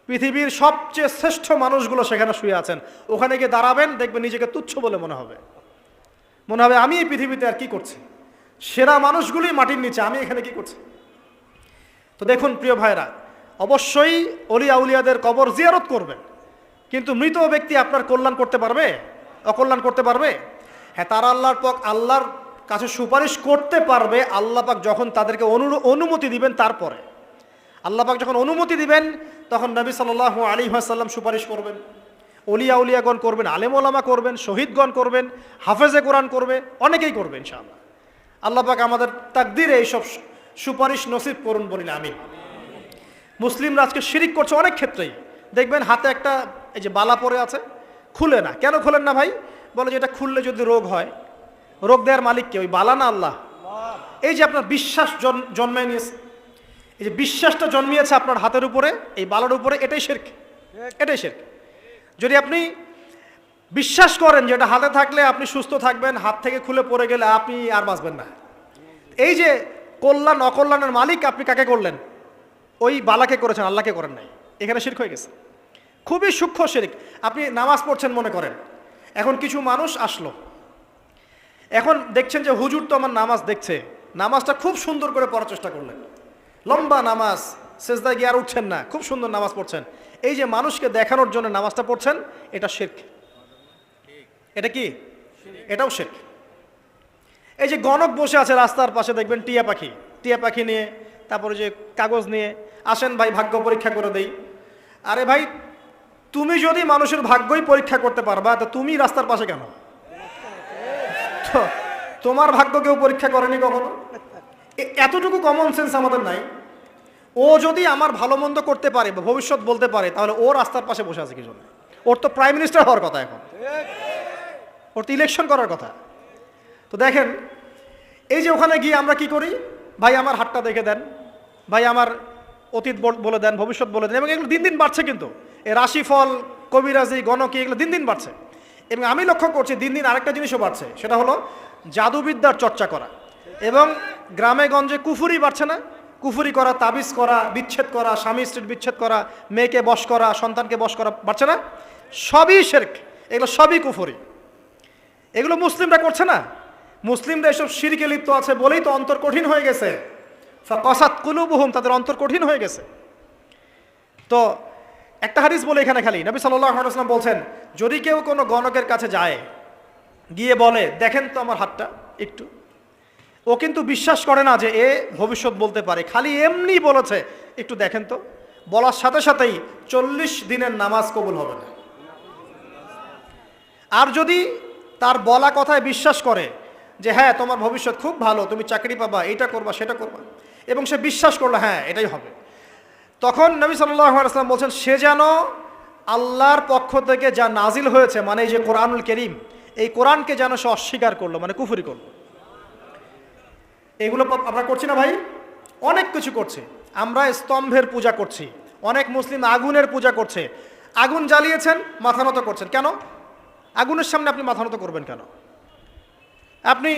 পৃথিবীর সবচেয়ে শ্রেষ্ঠ মানুষগুলো সেখানে শুয়ে আছেন। ওখানে গিয়ে দাঁড়াবেন, দেখবেন নিজেকে তুচ্ছ বলে মনে হবে আমি এই পৃথিবীতে আর কি করছি? সেরা মানুষগুলি মাটির নিচে, আমি এখানে কি করছি? তো দেখুন প্রিয় ভাইরা, অবশ্যই অলিয়া উলিয়াদের কবর জিয়ারত করবেন, কিন্তু মৃত ব্যক্তি আপনার কল্যাণ করতে পারবে? অকল্যাণ করতে পারবে? হ্যাঁ, তারা আল্লাহর কাছে সুপারিশ করতে পারবে আল্লাহ পাক যখন তাদেরকে অনুমতি দিবেন। তারপরে আল্লাহ পাক যখন অনুমতি দিবেন তখন নবী সাল্লাল্লাহু আলাইহি ওয়াসাল্লাম সুপারিশ করবেন, অলিয়া উলিয়াগণ করবেন, আলেম ওলামা করবেন, শহীদগণ করবেন, হাফেজে কোরআন করবে, অনেকেই করবে ইনশাআল্লাহ। আল্লাহ পাক আমাদের তাকদীরে এইসব সুপারিশ নসিব করুন, বলি না আমিন। মুসলিমরা আজকে শিরিক করছে অনেক ক্ষেত্রেই। দেখবেন হাতে একটা এই যে বালা পরে আছে, খুলে না। কেন খুলেন না ভাই? বলে যে এটা খুললে যদি রোগ হয়, রোগ দেওয়ার মালিক কে? ওই বালা না আল্লাহ? এই যে আপনার বিশ্বাস জন্মায় নিয়েছে, এই যে বিশ্বাসটা জন্মিয়েছে আপনার হাতের উপরে, এই বালার উপরে, এটাই শিরক, এটাই শিরক। যদি আপনি বিশ্বাস করেন যে এটা হাতে থাকলে আপনি সুস্থ থাকবেন, হাত থেকে খুলে পড়ে গেলে আপনি আর বাঁচবেন না, এই যে কল্যাণ অকল্যাণের মালিক আপনি কাকে করলেন? ওই বালাকে করেছেন, আল্লাহকে করেন নাই। এখানে শিরক হয়ে গেছে, খুবই সূক্ষ্ম শিরক। আপনি নামাজ পড়ছেন মনে করেন, এখন কিছু মানুষ আসলো, এখন দেখছেন যে হুজুর তো আমার নামাজ দেখছে, নামাজটা খুব সুন্দর করে পড়ার চেষ্টা করলেন, লম্বা নামাজ, সেজদায় গিয়ে আর উঠছেন না, খুব সুন্দর নামাজ পড়ছেন। এই যে মানুষকে দেখানোর জন্য নামাজটা পড়ছেন, এটা শিরক। এটা কি? এটাও শিরক। এই যে গণক বসে আছে রাস্তার পাশে, দেখবেন টিয়া পাখি নিয়ে, তারপরে যে কাগজ নিয়ে, আসেন ভাই ভাগ্য পরীক্ষা করে দেই। আরে ভাই, তুমি যদি মানুষের ভাগ্যই পরীক্ষা করতে পারবা, তো তুমি রাস্তার পাশে কেন? তোমার ভাগ্য কেউ পরীক্ষা করেনি কখনো? এতটুকু কমন সেন্স আমাদের নাই। ও যদি আমার ভালো মন্দ করতে পারে বা ভবিষ্যৎ বলতে পারে, তাহলে ও রাস্তার পাশে বসে আছে কি জন্য? ওর তো প্রাইম মিনিস্টার হওয়ার কথা, এখন ওর তো ইলেকশন করার কথা। তো দেখেন, এই যে ওখানে গিয়ে আমরা কি করি? ভাই আমার হাতটা দেখে দেন, ভাই আমার অতীত বলে দেন, ভবিষ্যৎ বলে দেন, এবং এগুলো দিন দিন বাড়ছে। কিন্তু এই রাশিফল, কবিরাজি, গণকি, এগুলো দিন দিন বাড়ছে। এবং আমি লক্ষ্য করছি দিন দিন আরেকটা জিনিসও বাড়ছে, সেটা হলো জাদুবিদ্যার চর্চা করা। এবং গ্রামে গঞ্জে কুফুরি বাড়ছে না? কুফুরি করা, তাবিজ করা, বিচ্ছেদ করা, স্বামী স্ত্রীর বিচ্ছেদ করা, মেয়েকে বশ করা, সন্তানকে বশ করা বাড়ছে না? সবই শিরক, এগুলো সবই কুফুরি। এগুলো মুসলিমরা করছে না? মুসলিমরা এসব শিরকে লিপ্ত আছে বলেই তো অন্তর কঠিন হয়ে গেছে। ফাকাসাত কুলুবুহুম, তাদের অন্তর কঠিন হয়ে গেছে। তো একটা হাদিস বলে এখানে খালি, নবী সাল্লাল্লাহু আলাইহি ওয়াসাল্লাম বলছেন, যদি কেউ কোনো গণকের কাছে যায়, গিয়ে বলে দেখেন তো আমার হাতটা একটু, ও কিন্তু বিশ্বাস করে না যে এ ভবিষ্যৎ বলতে পারে, খালি এমনি বলেছে একটু দেখেন তো, বলার সাথে সাথেই 40 দিনের নামাজ কবুল হবে না। আর যদি তার বলা কথায় বিশ্বাস করে যে হ্যাঁ তোমার ভবিষ্যৎ খুব ভালো, তুমি চাকরি পাবা, এইটা করবা সেটা করবা, এবং সে বিশ্বাস করলো হ্যাঁ এটাই হবে, তখন নবী সাল্লাল্লাহু আলাইহি ওয়াসাল্লাম বলছেন সে যেন আল্লাহর পক্ষ থেকে যা নাজিল হয়েছে, মানে এই যে কোরআনুল কারীম, এই কোরআনকে যেন সে অস্বীকার করলো, মানে কুফরি করলো। এগুলো আমরা করছি না ভাই? অনেক কিছু করছে। আমরা স্তম্ভের পূজা করছি, অনেক মুসলিম আগুনের পূজা করছে। আগুন জ্বালিয়েছেন, মাথা নত করছেন, কেন? আগুনের সামনে আপনি মাথা নত করবেন কেন? আপনি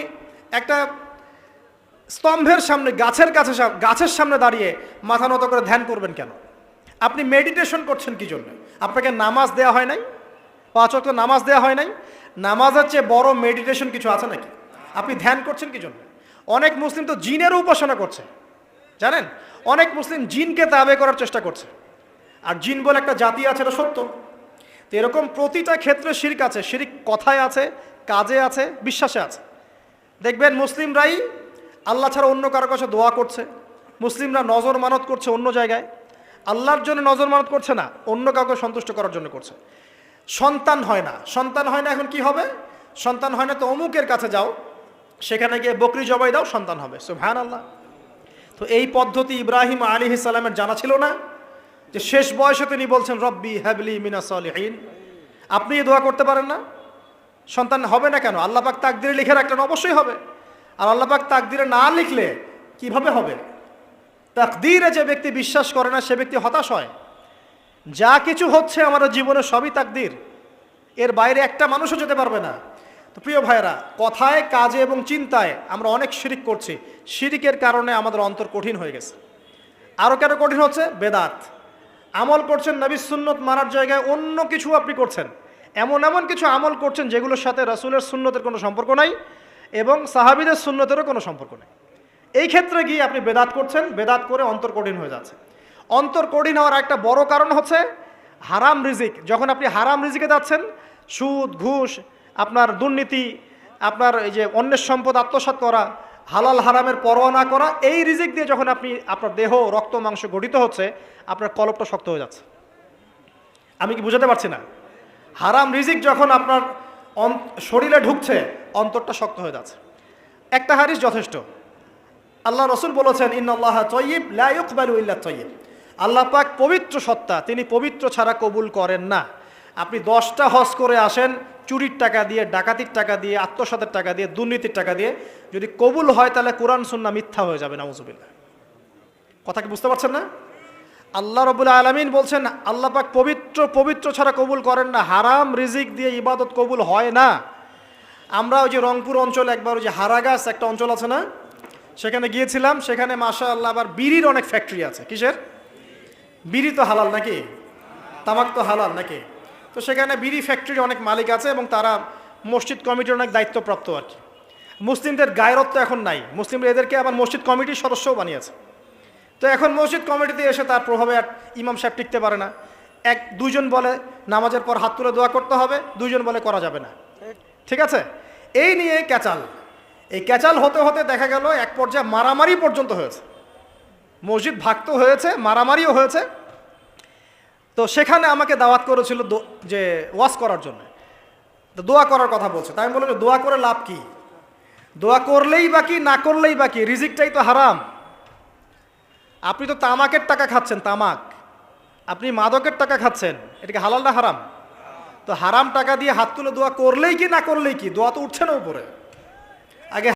একটা স্তম্ভের সামনে, গাছের সামনে দাঁড়িয়ে মাথা নত করে ধ্যান করবেন কেন? আপনি মেডিটেশন করছেন কি জন্য? আপনাকে নামাজ দেওয়া হয় নাই? 5 ওয়াক্ত নামাজ দেওয়া হয় নাই? নামাজের চেয়ে বড় মেডিটেশন কিছু আছে নাকি? আপনি ধ্যান করছেন কি জন্য? অনেক মুসলিম তো জিনেরও উপাসনা করছে, জানেন? অনেক মুসলিম জিনকে তাবে করার চেষ্টা করছে। আর জিন বলে একটা জাতি আছে, এটা সত্য। তো এরকম প্রতিটা ক্ষেত্রে শিরক আছে। শিরক কথায় আছে, কাজে আছে, বিশ্বাসে আছে। দেখবেন মুসলিমরাই আল্লাহ ছাড়া অন্য কারো কাছে দোয়া করছে, মুসলিমরা নজর মানত করছে অন্য জায়গায়, আল্লাহর জন্য নজর মানত করছে না, অন্য কাউকে সন্তুষ্ট করার জন্য করছে। সন্তান হয় না, সন্তান হয় না, এখন কি হবে? সন্তান হয় না তো অমুকের কাছে যাও, সেখানে গিয়ে বকরি জবাই দাও, সন্তান হবে। সুবহানাল্লাহ। তো এই পদ্ধতি ইব্রাহিম আলাইহিস সালামের জানা ছিল না যে শেষ বয়সে তিনি বলছেন রব্বি হাবলি মিনাস সালিহিন? আপনি এই দোয়া করতে পারেন না? সন্তান হবে না কেন? আল্লাহ পাক তাকদিরে লিখে রাখলেন, অবশ্যই হবে। আর আল্লাহ পাক তাকদিরে না লিখলে কিভাবে হবে? তাকদিরে যে ব্যক্তি বিশ্বাস করে না সে ব্যক্তি হতাশ হয়। যা কিছু হচ্ছে আমাদের জীবনে সবই তাকদির, এর বাইরে একটা মানুষও যেতে পারবে না। তো প্রিয় ভাইরা, কথায়, কাজে এবং চিন্তায় আমরা অনেক শিরিক করছি। শিরিকের কারণে আমাদের অন্তর কঠিন হয়ে গেছে। আরও কেন কঠিন হচ্ছে? বেদাত। আমল করছেন নবীর সুন্নত মানার জায়গায় অন্য কিছু আপনি করছেন, এমন এমন কিছু আমল করছেন যেগুলোর সাথে রাসূলের সুন্নতের কোনো সম্পর্ক নাই এবং সাহাবীদের সুন্নতেরও কোনো সম্পর্ক নেই। এই ক্ষেত্রে গিয়ে আপনি বেদাত করছেন, বেদাত করে অন্তর কঠিন হয়ে যাচ্ছে। অন্তর কঠিন হওয়ার একটা বড় কারণ হচ্ছে হারাম রিজিক। যখন আপনি হারাম রিজিকে যাচ্ছেন, সুদ, ঘুষ, আপনার দুর্নীতি, আপনার এই যে অন্যের সম্পদ আত্মসাৎ করা, হালাল হারামের পরোয়া না করা, এই রিজিক দিয়ে যখন আপনি আপনার দেহ, রক্ত, মাংস গঠিত হচ্ছে, আপনার কলবটা শক্ত হয়ে যাচ্ছে। আমি কি বুঝাতে পারছি না? হারাম রিজিক যখন আপনার শরীরে ঢুকছে, অন্তরটা শক্ত হয়ে যাচ্ছে। একটা হাদিস যথেষ্ট। আল্লাহ রসুল বলেছেন, ইন্নাল্লাহা তাইয়্যিব লা ইউকবালু ইল্লা তাইয়্যিব। আল্লাহ পাক পবিত্র সত্তা, তিনি পবিত্র ছাড়া কবুল করেন না। আপনি 10টা হজ করে আসেন, চুরির টাকা দিয়ে, ডাকাতির টাকা দিয়ে, আত্মসাতের টাকা দিয়ে, দুর্নীতির টাকা দিয়ে, যদি কবুল হয় তাহলে কোরআন সুন্নাহ মিথ্যা হয়ে যাবে, নাউজুবিল্লাহ। কথা কি বুঝতে পারছেন না? আল্লাহ রাব্বুল আলামিন বলছেন আল্লাহ পাক পবিত্র ছাড়া কবুল করেন না। হারাম রিজিক দিয়ে ইবাদত কবুল হয় না। আমরা ওই যে রংপুর অঞ্চলে একবার ওই যে হারাগাছ একটা অঞ্চল আছে না, সেখানে গিয়েছিলাম। সেখানে মাশাআল্লাহ আবার বিড়ির অনেক ফ্যাক্টরি আছে। কিসের? বিড়ি তো হালাল নাকি? তামাক তো হালাল নাকি? তো সেখানে বিড়ি ফ্যাক্টরির অনেক মালিক আছে এবং তারা মসজিদ কমিটির অনেক দায়িত্বপ্রাপ্ত আর কি। মুসলিমদের গায়রত্ব এখন নাই, মুসলিমরা এদেরকে আবার মসজিদ কমিটির সদস্যও বানিয়েছে। তো এখন মসজিদ কমিটিতে এসে তার প্রভাবে আর ইমাম সাহেব টিকতে পারে না। দুইজন বলে নামাজের পর হাত তুলে দোয়া করতে হবে, দুইজন বলে করা যাবে না। ঠিক আছে? এই নিয়ে ক্যাচাল। এই ক্যাচাল হতে হতে দেখা গেল এক পর্যায়ে মারামারি পর্যন্ত হয়েছে। মসজিদ ভাগ তো হয়েছে, মারামারিও হয়েছে। তো সেখানে আমাকে দাওয়াত করেছিল যে ওয়াজ করার জন্য। তো দোয়া করার কথা বলছে। তাই আমি বললাম, দোয়া করে লাভ কি? দোয়া করলেই বাকি, না করলেই বাকি, রিজিকটাই তো হারাম। আপনি তো তামাকের টাকা খাচ্ছেন, তামাক। আপনি মাদকের টাকা খাচ্ছেন, এটা কি হালাল না হারাম? তো হারাম টাকা দিয়ে হাত তুলে দোয়া করলেই কি, না করলেই কি? দোয়া তো উঠছে না উপরে। আগে